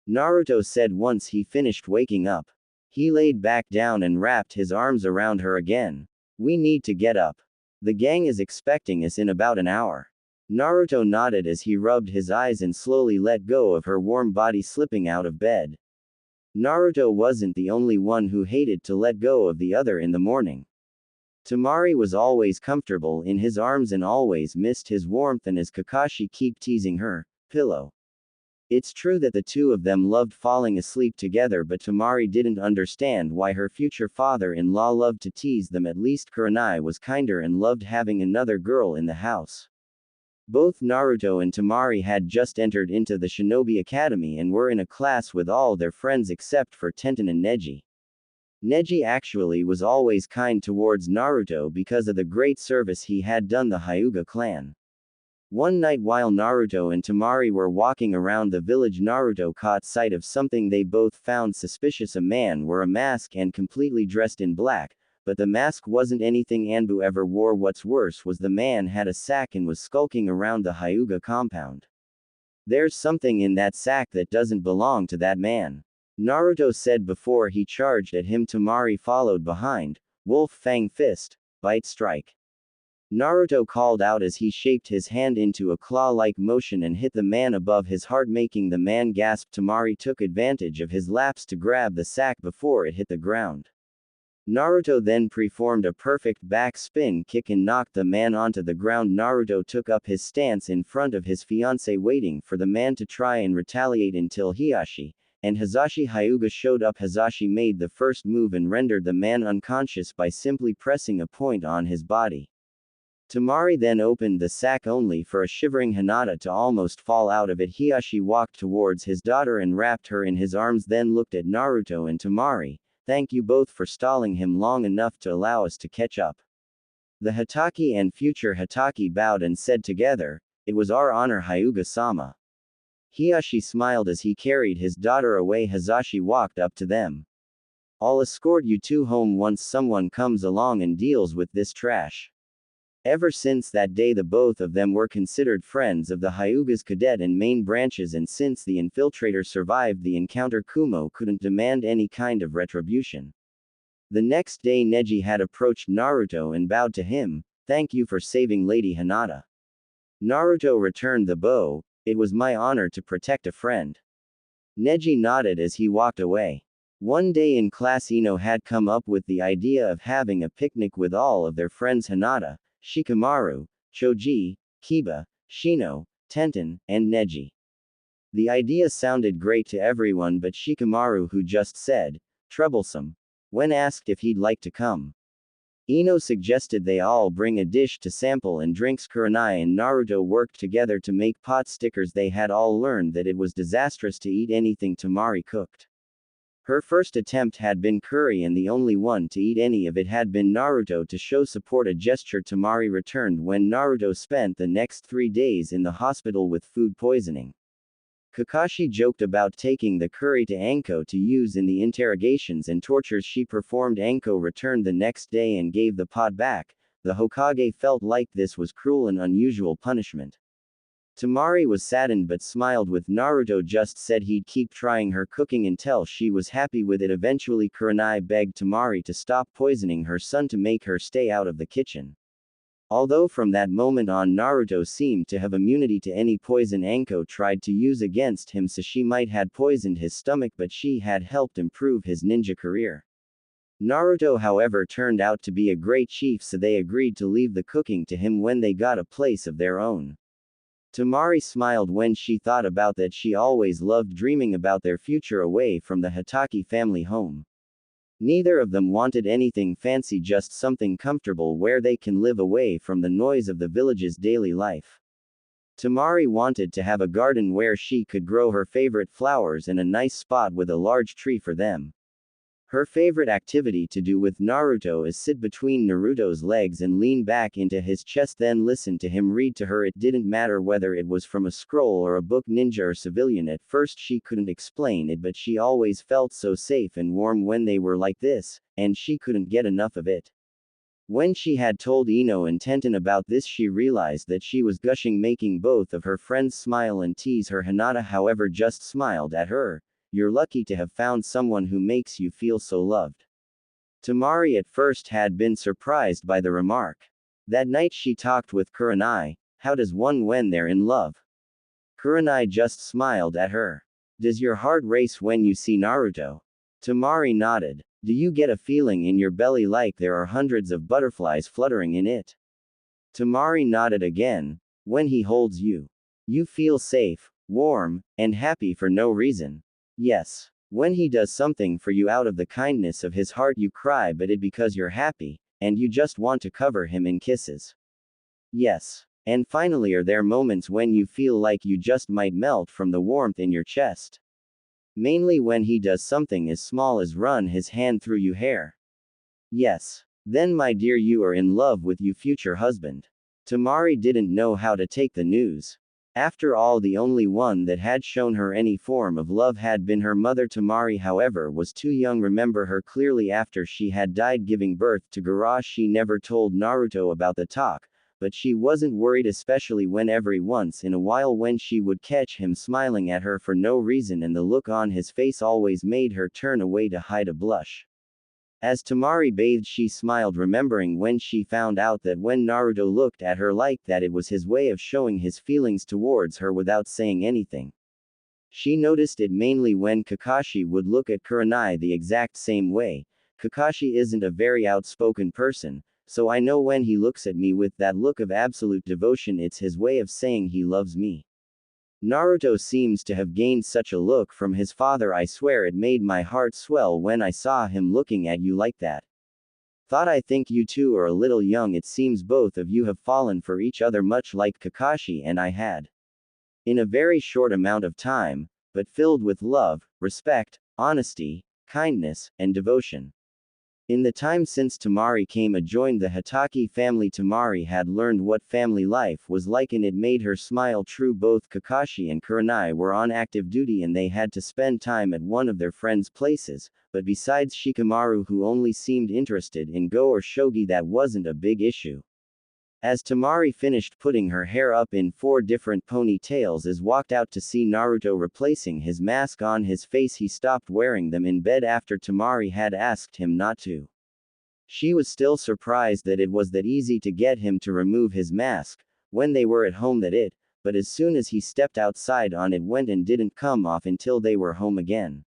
Naruto said once he finished waking up. He laid back down and wrapped his arms around her again. We need to get up. The gang is expecting us in about an hour. Naruto nodded as he rubbed his eyes and slowly let go of her warm body, slipping out of bed. Naruto wasn't the only one who hated to let go of the other in the morning. Temari was always comfortable in his arms and always missed his warmth, and as Kakashi kept teasing her, pillow. It's true that the two of them loved falling asleep together, but Temari didn't understand why her future father-in-law loved to tease them. At least Kurenai was kinder and loved having another girl in the house. Both Naruto and Temari had just entered into the Shinobi Academy and were in a class with all their friends except for Tenten and Neji. Neji actually was always kind towards Naruto because of the great service he had done the Hyuga clan. One night while Naruto and Temari were walking around the village, Naruto caught sight of something they both found suspicious. A man wore a mask and completely dressed in black, but the mask wasn't anything Anbu ever wore. What's worse was the man had a sack and was skulking around the Hyuga compound. There's something in that sack that doesn't belong to that man, Naruto said before he charged at him. Temari followed behind. Wolf Fang Fist, Bite Strike. Naruto called out as he shaped his hand into a claw-like motion and hit the man above his heart, making the man gasp. Temari took advantage of his lapse to grab the sack before it hit the ground. Naruto then performed a perfect back spin kick and knocked the man onto the ground. Naruto took up his stance in front of his fiancée, waiting for the man to try and retaliate until Hiashi and Hizashi Hyuga showed up. Hizashi made the first move and rendered the man unconscious by simply pressing a point on his body. Temari then opened the sack only for a shivering Hinata to almost fall out of it. Hiashi walked towards his daughter and wrapped her in his arms, then looked at Naruto and Temari. Thank you both for stalling him long enough to allow us to catch up. The Hitaki and future Hitaki bowed and said together, it was our honor, Hyuga-sama. Hiashi smiled as he carried his daughter away. Hizashi walked up to them. I'll escort you two home once someone comes along and deals with this trash. Ever since that day, the both of them were considered friends of the Hyuga's cadet and main branches, and since the infiltrator survived the encounter, Kumo couldn't demand any kind of retribution. The next day Neji had approached Naruto and bowed to him. Thank you for saving Lady Hinata. Naruto returned the bow. It was my honor to protect a friend. Neji nodded as he walked away. One day in class, Ino had come up with the idea of having a picnic with all of their friends: Hinata, Shikamaru, Choji, Kiba, Shino, Tenten, and Neji. The idea sounded great to everyone but Shikamaru, who just said, troublesome, when asked if he'd like to come. Ino suggested they all bring a dish to sample and drinks. Kurenai and Naruto worked together to make pot stickers. They had all learned that it was disastrous to eat anything Temari cooked. Her first attempt had been curry, and the only one to eat any of it had been Naruto. To show support, a gesture Temari returned when Naruto spent the next 3 days in the hospital with food poisoning. Kakashi joked about taking the curry to Anko to use in the interrogations and tortures she performed. Anko returned the next day and gave the pot back. The Hokage felt like this was cruel and unusual punishment. Temari was saddened but smiled with Naruto just said he'd keep trying her cooking until she was happy with it. Eventually Kurenai begged Temari to stop poisoning her son to make her stay out of the kitchen. Although from that moment on Naruto seemed to have immunity to any poison Anko tried to use against him, so she might had poisoned his stomach but she had helped improve his ninja career. Naruto however turned out to be a great chief, so they agreed to leave the cooking to him when they got a place of their own. Temari smiled when she thought about that. She always loved dreaming about their future away from the Hitaki family home. Neither of them wanted anything fancy, just something comfortable where they can live away from the noise of the village's daily life. Temari wanted to have a garden where she could grow her favorite flowers and a nice spot with a large tree for them. Her favorite activity to do with Naruto is sit between Naruto's legs and lean back into his chest, then listen to him read to her. It didn't matter whether it was from a scroll or a book, ninja or civilian. At first she couldn't explain it, but she always felt so safe and warm when they were like this, and she couldn't get enough of it. When she had told Ino and Tenten about this, she realized that she was gushing, making both of her friends smile and tease her. Hinata however just smiled at her. You're lucky to have found someone who makes you feel so loved. Temari at first had been surprised by the remark. That night she talked with Kurenai. How does one when they're in love? Kurenai just smiled at her. Does your heart race when you see Naruto? Temari nodded. Do you get a feeling in your belly like there are hundreds of butterflies fluttering in it? Temari nodded again. When he holds you, you feel safe, warm, and happy for no reason. Yes. When he does something for you out of the kindness of his heart, you cry, but it because you're happy, and you just want to cover him in kisses. Yes. And finally, are there moments when you feel like you just might melt from the warmth in your chest? Mainly when he does something as small as run his hand through your hair. Yes. Then my dear, you are in love with your future husband. Temari didn't know how to take the news. After all, the only one that had shown her any form of love had been her mother. Temari however was too young remember her clearly after she had died giving birth to Gaara. She never told Naruto about the talk, but she wasn't worried, especially when every once in a while when she would catch him smiling at her for no reason, and the look on his face always made her turn away to hide a blush. As Temari bathed she smiled, remembering when she found out that when Naruto looked at her like that, it was his way of showing his feelings towards her without saying anything. She noticed it mainly when Kakashi would look at Kurenai the exact same way. Kakashi isn't a very outspoken person, so I know when he looks at me with that look of absolute devotion, it's his way of saying he loves me. Naruto seems to have gained such a look from his father. I swear it made my heart swell when I saw him looking at you like that. Thought I think you two are a little young. It seems both of you have fallen for each other much like Kakashi and I had. In a very short amount of time, but filled with love, respect, honesty, kindness, and devotion. In the time since Temari came and joined the Hitaki family, Temari had learned what family life was like, and it made her smile. True, both Kakashi and Kurenai were on active duty and they had to spend time at one of their friends' places, but besides Shikamaru, who only seemed interested in Go or Shogi, that wasn't a big issue. As Temari finished putting her hair up in 4 different ponytails as walked out to see Naruto replacing his mask on his face, he stopped wearing them in bed after Temari had asked him not to. She was still surprised that it was that easy to get him to remove his mask, when they were at home but as soon as he stepped outside on it went and didn't come off until they were home again.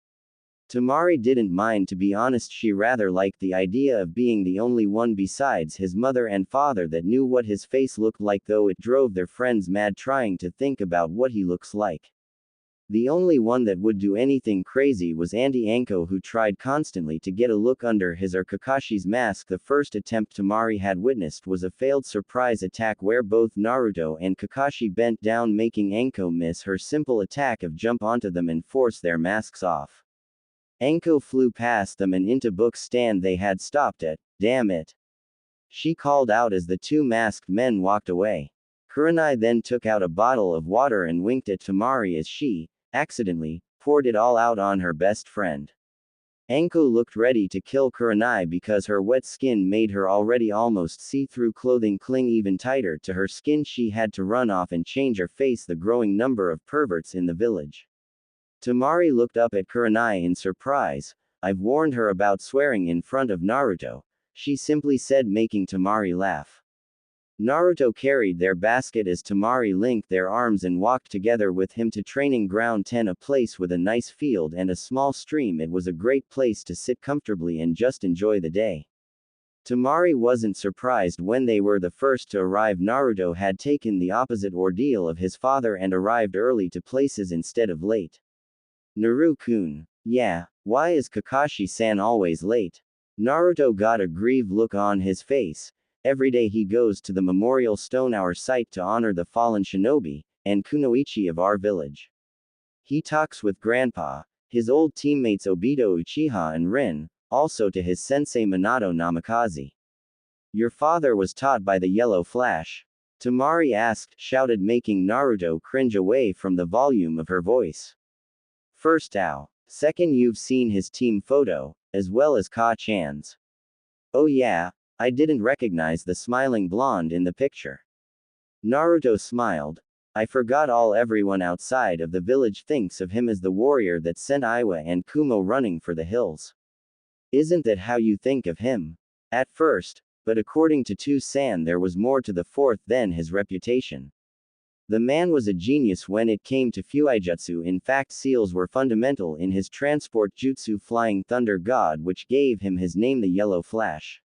Temari didn't mind, to be honest. She rather liked the idea of being the only one besides his mother and father that knew what his face looked like, though it drove their friends mad trying to think about what he looks like. The only one that would do anything crazy was Auntie Anko, who tried constantly to get a look under his or Kakashi's mask. The first attempt Temari had witnessed was a failed surprise attack where both Naruto and Kakashi bent down, making Anko miss her simple attack of jump onto them and force their masks off. Anko flew past them and into book stand they had stopped at. Damn it! She called out as the 2 masked men walked away. Kurenai then took out a bottle of water and winked at Temari as she, accidentally, poured it all out on her best friend. Anko looked ready to kill Kurenai because her wet skin made her already almost see-through clothing cling even tighter to her skin. She had to run off and change or face the growing number of perverts in the village. Temari looked up at Kurenai in surprise. I've warned her about swearing in front of Naruto, she simply said, making Temari laugh. Naruto carried their basket as Temari linked their arms and walked together with him to training ground 10, a place with a nice field and a small stream. It was a great place to sit comfortably and just enjoy the day. Temari wasn't surprised when they were the first to arrive. Naruto had taken the opposite ordeal of his father and arrived early to places instead of late. Naru-kun. Yeah, why is Kakashi-san always late? Naruto got a grieved look on his face. Every day he goes to the memorial stone, our site, to honor the fallen shinobi and kunoichi of our village. He talks with Grandpa, his old teammates Obito, Uchiha and Rin, also to his sensei Minato Namikaze. Your father was taught by the Yellow Flash? Temari asked, shouted, making Naruto cringe away from the volume of her voice. First ow. Second, you've seen his team photo, as well as Ka-chan's. Oh yeah, I didn't recognize the smiling blonde in the picture. Naruto smiled. I forgot everyone outside of the village thinks of him as the warrior that sent Iwa and Kumo running for the hills. Isn't that how you think of him? At first, but according to Tu-san there was more to the fourth than his reputation. The man was a genius when it came to fuijutsu. In fact, seals were fundamental in his transport jutsu, Flying Thunder God, which gave him his name, the Yellow Flash.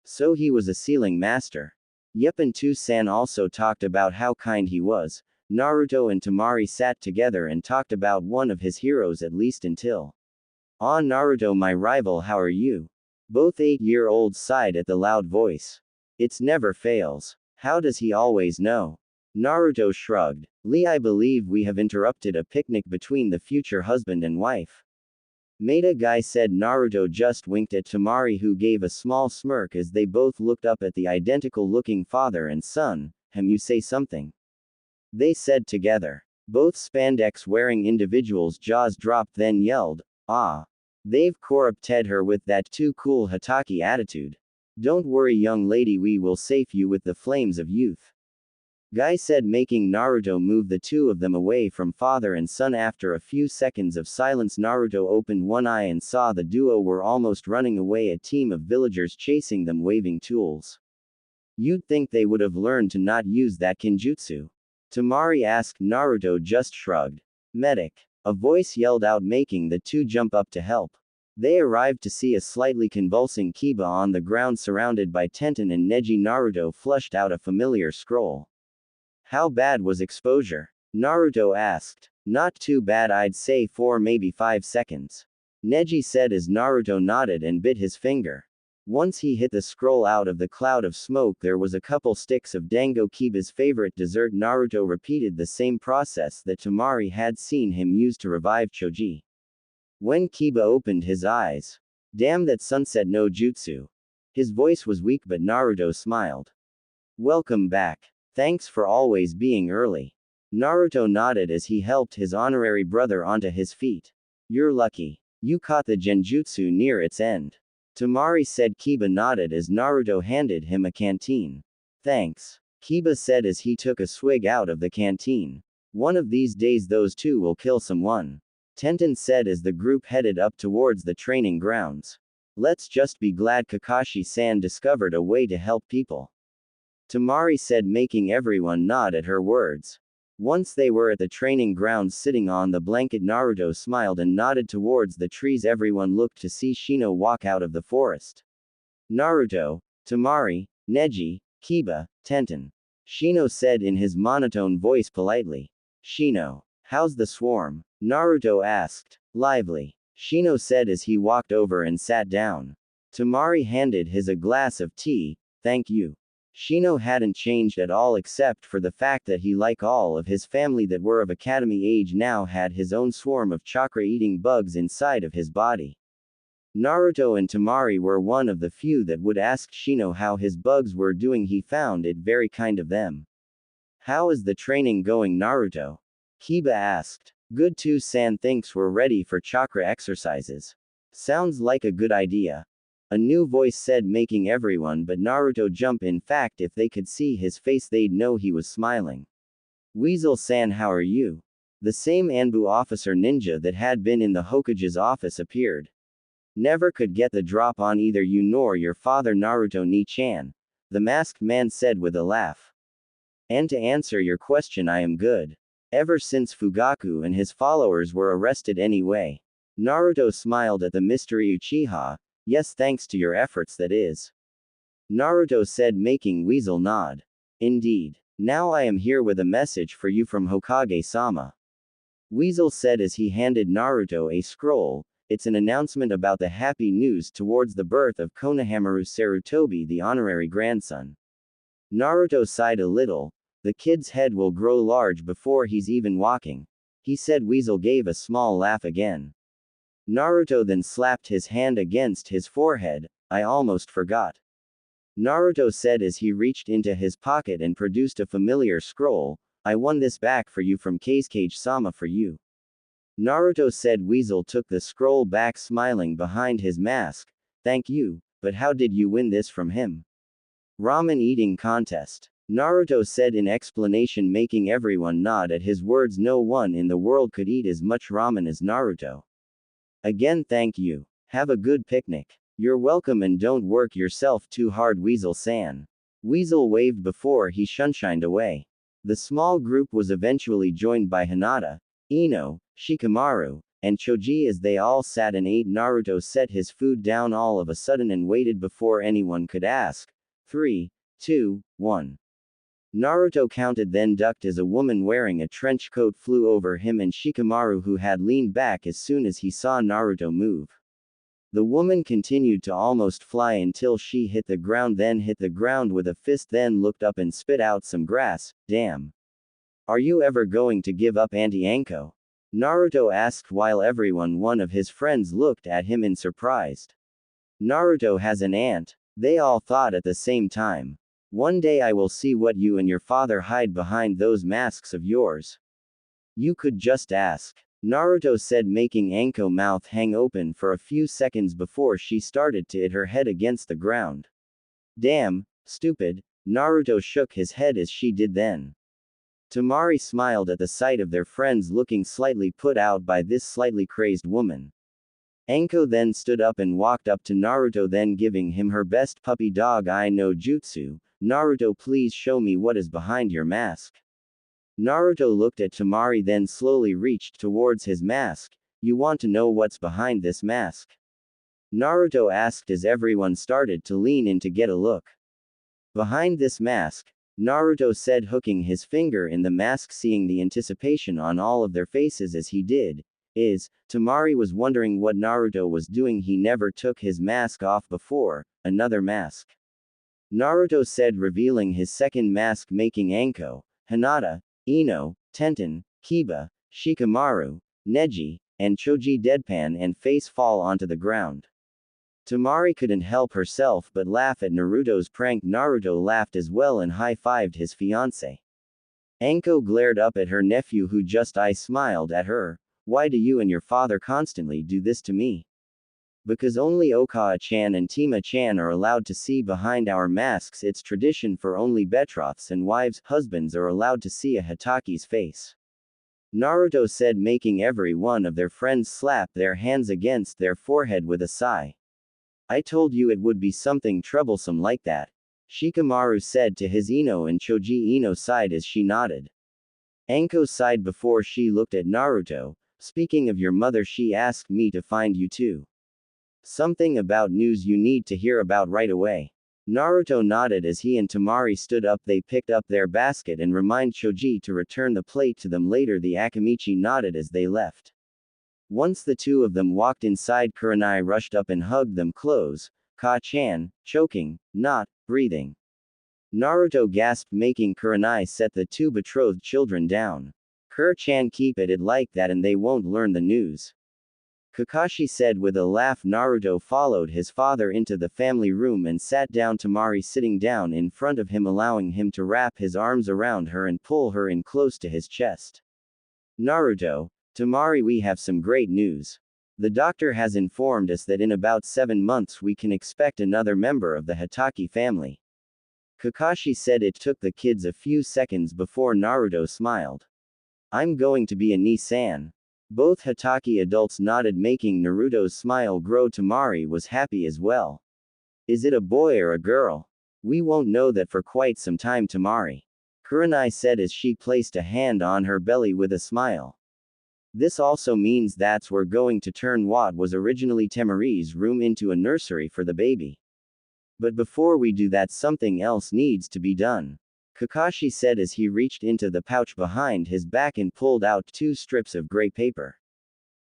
So he was a sealing master. Yep, and Tu-san also talked about how kind he was. Naruto and Temari sat together and talked about one of his heroes, at least until. Ah, Naruto, my rival, how are you? Both 8-year-olds sighed at the loud voice. It's never fails. How does he always know? Naruto shrugged. Lee, I believe we have interrupted a picnic between the future husband and wife. Maida Guy said. Naruto just winked at Temari, who gave a small smirk as they both looked up at the identical-looking father and son. You say something? They said together. Both spandex-wearing individuals' jaws dropped, then yelled, ah. They've corrupted her with that too cool Hataki attitude. Don't worry, young lady, we will save you with the flames of youth. Guy said, making Naruto move the two of them away from father and son. After a few seconds of silence, Naruto opened one eye and saw the duo were almost running away, a team of villagers chasing them waving tools. You'd think they would have learned to not use that kinjutsu. Temari asked. Naruto just shrugged. Medic. A voice yelled out, making the two jump up to help. They arrived to see a slightly convulsing Kiba on the ground surrounded by Tenten and Neji. Naruto flushed out a familiar scroll. How bad was exposure? Naruto asked. Not too bad, I'd say 4, maybe 5 seconds. Neji said as Naruto nodded and bit his finger. Once he hit the scroll, out of the cloud of smoke there was a couple sticks of dango, Kiba's favorite dessert. Naruto repeated the same process that Temari had seen him use to revive Choji. When Kiba opened his eyes. Damn, that sunset no jutsu. His voice was weak, but Naruto smiled. Welcome back. Thanks for always being early. Naruto nodded as he helped his honorary brother onto his feet. You're lucky. You caught the genjutsu near its end. Temari said. Kiba nodded as Naruto handed him a canteen. Thanks. Kiba said as he took a swig out of the canteen. One of these days those two will kill someone. Tenten said as the group headed up towards the training grounds. Let's just be glad Kakashi-san discovered a way to help people. Temari said, making everyone nod at her words. Once they were at the training grounds sitting on the blanket, Naruto smiled and nodded towards the trees. Everyone looked to see Shino walk out of the forest. Naruto, Temari, Neji, Kiba, Tenten. Shino said in his monotone voice politely. Shino, how's the swarm? Naruto asked. Lively. Shino said as he walked over and sat down. Temari handed his a glass of tea. Thank you. Shino hadn't changed at all except for the fact that he, like all of his family that were of academy age, now had his own swarm of chakra-eating bugs inside of his body. Naruto and Temari were one of the few that would ask Shino how his bugs were doing. He found it very kind of them. How is the training going, Naruto? Kiba asked. Good, Tu-san thinks we're ready for chakra exercises. Sounds like a good idea. A new voice said, making everyone but Naruto jump. In fact, if they could see his face, they'd know he was smiling. Weasel-san, how are you? The same Anbu officer ninja that had been in the Hokage's office appeared. Never could get the drop on either you nor your father, Naruto Ni-chan, the masked man said with a laugh. And to answer your question, I am good. Ever since Fugaku and his followers were arrested anyway. Naruto smiled at the mystery Uchiha. Yes, thanks to your efforts, that is. Naruto said, making Weasel nod. Indeed. Now I am here with a message for you from Hokage-sama. Weasel said as he handed Naruto a scroll. It's an announcement about the happy news towards the birth of Konohamaru Sarutobi, the honorary grandson. Naruto sighed a little. The kid's head will grow large before he's even walking, he said. Weasel gave a small laugh again. Naruto then slapped his hand against his forehead. I almost forgot. Naruto said as he reached into his pocket and produced a familiar scroll. I won this back for you from Kazekage-sama for you. Naruto said. Weasel took the scroll back, smiling behind his mask. Thank you, but how did you win this from him? Ramen eating contest. Naruto said in explanation, making everyone nod at his words. No one in the world could eat as much ramen as Naruto. Again, thank you. Have a good picnic. You're welcome, and don't work yourself too hard, Weasel-san. Weasel waved before he shunshined away. The small group was eventually joined by Hinata, Ino, Shikamaru, and Choji as they all sat and ate. Naruto set his food down all of a sudden and waited before anyone could ask. 3, 2, 1. Naruto counted, then ducked as a woman wearing a trench coat flew over him and Shikamaru, who had leaned back as soon as he saw Naruto move. The woman continued to almost fly until she hit the ground, then hit the ground with a fist, then looked up and spit out some grass. Damn. Are you ever going to give up, Auntie Anko? Naruto asked while one of his friends looked at him in surprise. Naruto has an aunt. They all thought at the same time. One day I will see what you and your father hide behind those masks of yours. You could just ask. Naruto said, making Anko mouth hang open for a few seconds before she started to hit her head against the ground. Damn, stupid. Naruto shook his head as she did then. Temari smiled at the sight of their friends looking slightly put out by this slightly crazed woman. Anko then stood up and walked up to Naruto, then giving him her best puppy dog eye no jutsu. Naruto, please show me what is behind your mask. Naruto looked at Temari, then slowly reached towards his mask. You want to know what's behind this mask? Naruto asked as everyone started to lean in to get a look. Behind this mask, Naruto said, hooking his finger in the mask. Seeing the anticipation on all of their faces as he did, Temari was wondering what Naruto was doing. He never took his mask off before. Another mask. Naruto said, revealing his second mask, making Anko, Hinata, Ino, Tenten, Kiba, Shikamaru, Neji, and Choji deadpan and face fall onto the ground. Temari couldn't help herself but laugh at Naruto's prank. Naruto laughed as well and high-fived his fiancé. Anko glared up at her nephew, who just smiled at her. Why do you and your father constantly do this to me? Because only Okawa-chan and Tima-chan are allowed to see behind our masks. It's tradition for only betroths and wives, husbands are allowed to see a Hitaki's face. Naruto said, making every one of their friends slap their hands against their forehead with a sigh. I told you it would be something troublesome like that. Shikamaru said to his Ino, and Choji Ino sighed as she nodded. Anko sighed before she looked at Naruto. Speaking of your mother, she asked me to find you too. Something about news you need to hear about right away. Naruto nodded as he and Temari stood up. They picked up their basket and reminded Choji to return the plate to them later. The Akamichi nodded as they left. Once the two of them walked inside, Kurenai rushed up and hugged them close. Ka-chan, choking, not breathing. Naruto gasped, making Kurenai set the two betrothed children down. Kur-chan, keep it like that and they won't learn the news. Kakashi said with a laugh. Naruto followed his father into the family room and sat down. Temari sitting down in front of him, allowing him to wrap his arms around her and pull her in close to his chest. Naruto, Temari, we have some great news. The doctor has informed us that in about 7 months we can expect another member of the Hitaki family. Kakashi said. It took the kids a few seconds before Naruto smiled. I'm going to be a Ni-san. Both Hitaki adults nodded, making Naruto's smile grow. Temari was happy as well. Is it a boy or a girl? We won't know that for quite some time, Temari. Kurenai said as she placed a hand on her belly with a smile. This also means that's we're going to turn what was originally Temari's room into a nursery for the baby. But before we do that, something else needs to be done. Kakashi said as he reached into the pouch behind his back and pulled out 2 strips of gray paper.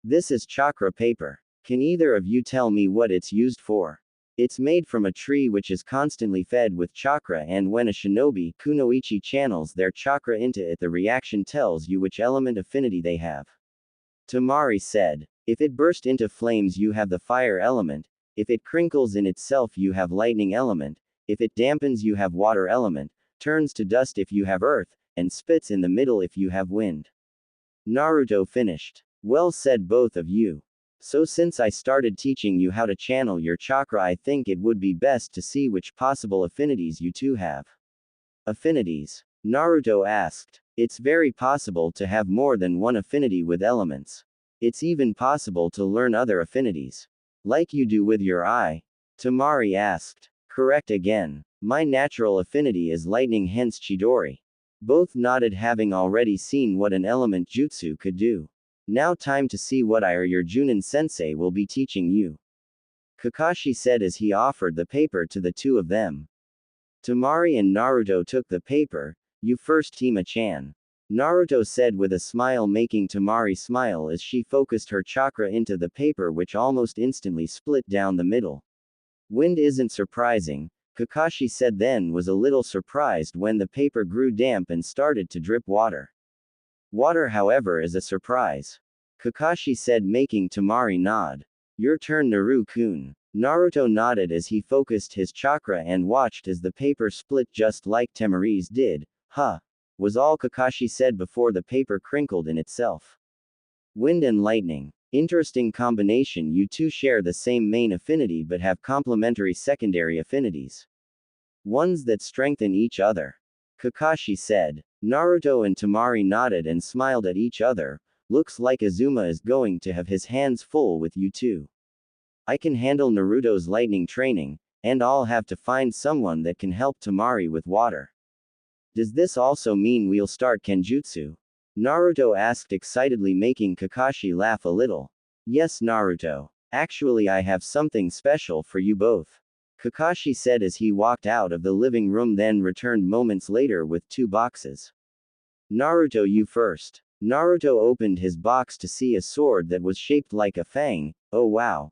This is chakra paper. Can either of you tell me what it's used for? It's made from a tree which is constantly fed with chakra, and when a shinobi kunoichi channels their chakra into it, the reaction tells you which element affinity they have. Temari said. If it burst into flames, you have the fire element. If it crinkles in itself, you have lightning element. If it dampens, you have water element. Turns to dust if you have earth, and spits in the middle if you have wind. Naruto finished. Well said, both of you. So since I started teaching you how to channel your chakra, I think it would be best to see which possible affinities you two have. Affinities? Naruto asked. It's very possible to have more than one affinity with elements. It's even possible to learn other affinities. Like you do with your eye? Temari asked. Correct again. My natural affinity is lightning, hence Chidori. Both nodded, having already seen what an element jutsu could do. Now time to see what I or your Junin sensei will be teaching you. Kakashi said as he offered the paper to the two of them. Temari and Naruto took the paper. You first, Tima-chan. Naruto said with a smile, making Temari smile as she focused her chakra into the paper, which almost instantly split down the middle. Wind isn't surprising, Kakashi said, then was a little surprised when the paper grew damp and started to drip water. Water, however, is a surprise. Kakashi said, making Temari nod. Your turn, Naru-kun. Naruto nodded as he focused his chakra and watched as the paper split just like Temari's did. Huh. Was all Kakashi said before the paper crinkled in itself. Wind and lightning. Interesting combination. You two share the same main affinity but have complementary secondary affinities. Ones that strengthen each other. Kakashi said. Naruto and Temari nodded and smiled at each other. Looks like Azuma is going to have his hands full with you two. I can handle Naruto's lightning training, and I'll have to find someone that can help Temari with water. Does this also mean we'll start Kenjutsu? Naruto asked excitedly, making Kakashi laugh a little. Yes, Naruto. Actually, I have something special for you both. Kakashi said as he walked out of the living room, then returned moments later with 2 boxes. Naruto, you first. Naruto opened his box to see a sword that was shaped like a fang. Oh wow.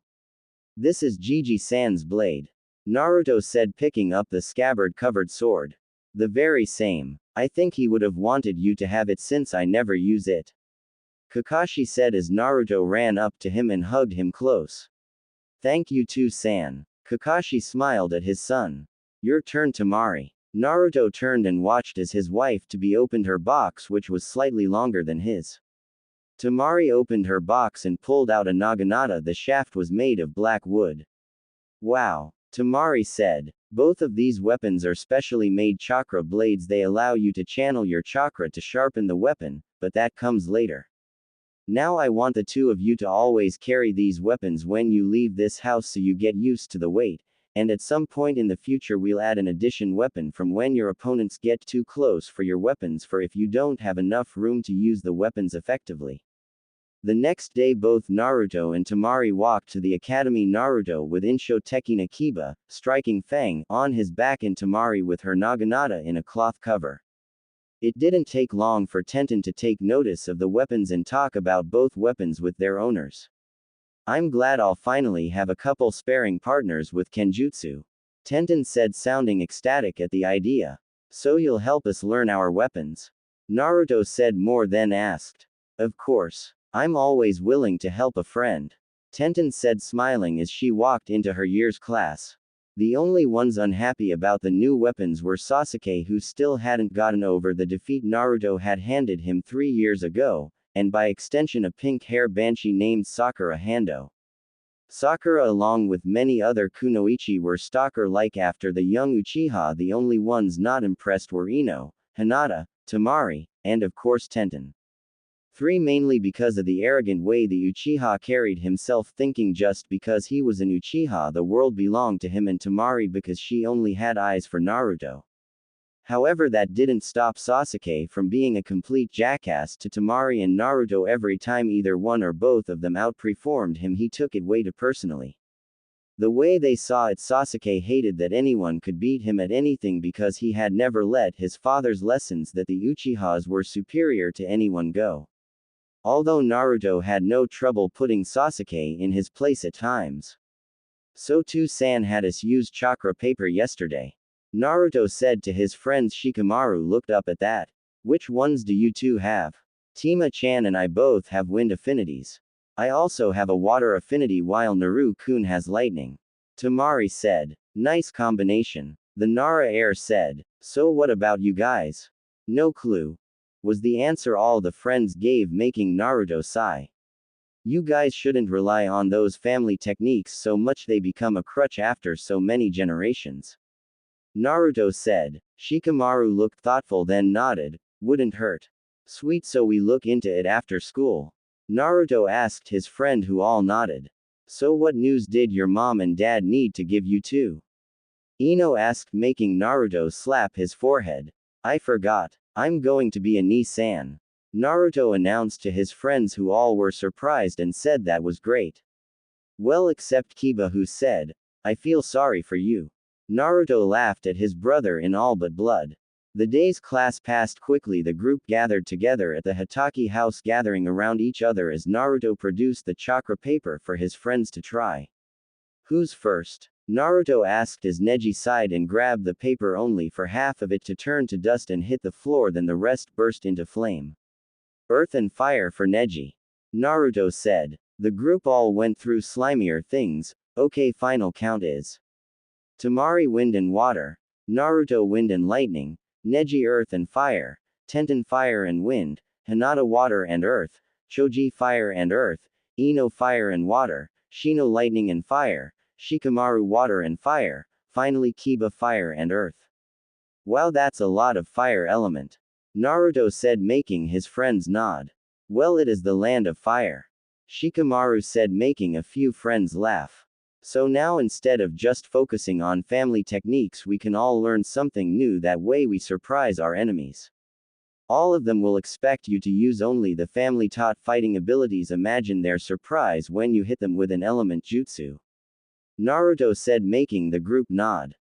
This is Gigi-san's blade. Naruto said, picking up the scabbard-covered sword. The very same. I think he would have wanted you to have it since I never use it. Kakashi said as Naruto ran up to him and hugged him close. Thank you too, San. Kakashi smiled at his son. Your turn, Temari. Naruto turned and watched as his wife-to-be opened her box, which was slightly longer than his. Temari opened her box and pulled out a naginata. The shaft was made of black wood. Wow. Temari said. Both of these weapons are specially made chakra blades. They allow you to channel your chakra to sharpen the weapon, but that comes later. Now I want the two of you to always carry these weapons when you leave this house so you get used to the weight, and at some point in the future we'll add an addition weapon from when your opponents get too close for your weapons, for if you don't have enough room to use the weapons effectively. The next day both Naruto and Temari walked to the academy, Naruto with Insho Tekina Kiba, striking Fang, on his back, and Temari with her naginata in a cloth cover. It didn't take long for Tenten to take notice of the weapons and talk about both weapons with their owners. I'm glad I'll finally have a couple sparring partners with Kenjutsu. Tenten said, sounding ecstatic at the idea. So you'll help us learn our weapons? Naruto said, more then asked. Of course. I'm always willing to help a friend. Tenten said, smiling as she walked into her year's class. The only ones unhappy about the new weapons were Sasuke, who still hadn't gotten over the defeat Naruto had handed him 3 years ago, and by extension a pink-hair banshee named Sakura Hando. Sakura along with many other kunoichi were stalker-like after the young Uchiha. The only ones not impressed were Ino, Hinata, Temari, and of course Tenten. 3. Mainly because of the arrogant way the Uchiha carried himself, thinking just because he was an Uchiha the world belonged to him, and Temari because she only had eyes for Naruto. However, that didn't stop Sasuke from being a complete jackass to Temari and Naruto. Every time either one or both of them outperformed him, he took it way too personally. The way they saw it, Sasuke hated that anyone could beat him at anything because he had never let his father's lessons that the Uchihas were superior to anyone go. Although Naruto had no trouble putting Sasuke in his place at times. So too San had us use chakra paper yesterday. Naruto said to his friends. Shikamaru looked up at that. Which ones do you two have? Tima-chan and I both have wind affinities. I also have a water affinity while Naru-kun has lightning. Temari said. Nice combination. The Nara heir said. So what about you guys? No clue. Was the answer all the friends gave, making Naruto sigh. You guys shouldn't rely on those family techniques so much, they become a crutch after so many generations. Naruto said. Shikamaru looked thoughtful then nodded. Wouldn't hurt. Sweet, so we look into it after school? Naruto asked his friend, who all nodded. So what news did your mom and dad need to give you too? Ino asked, making Naruto slap his forehead. I forgot. I'm going to be a Ni-san. Naruto announced to his friends, who all were surprised and said that was great. Well, except Kiba, who said, I feel sorry for you. Naruto laughed at his brother in all but blood. The day's class passed quickly. The group gathered together at the Hitaki house, gathering around each other as Naruto produced the chakra paper for his friends to try. Who's first? Naruto asked as Neji sighed and grabbed the paper, only for half of it to turn to dust and hit the floor, then the rest burst into flame. Earth and fire for Neji. Naruto said. The group all went through slimier things. Okay, final count is Temari wind and water, Naruto wind and lightning, Neji earth and fire, Tenten fire and wind, Hinata water and earth, Choji fire and earth, Ino fire and water, Shino lightning and fire, Shikamaru water and fire, finally Kiba fire and earth. Wow, that's a lot of fire element. Naruto said, making his friends nod. Well, it is the land of fire. Shikamaru said, making a few friends laugh. So now instead of just focusing on family techniques, we can all learn something new. That way we surprise our enemies. All of them will expect you to use only the family taught fighting abilities. Imagine their surprise when you hit them with an element jutsu. Naruto said, making the group nod.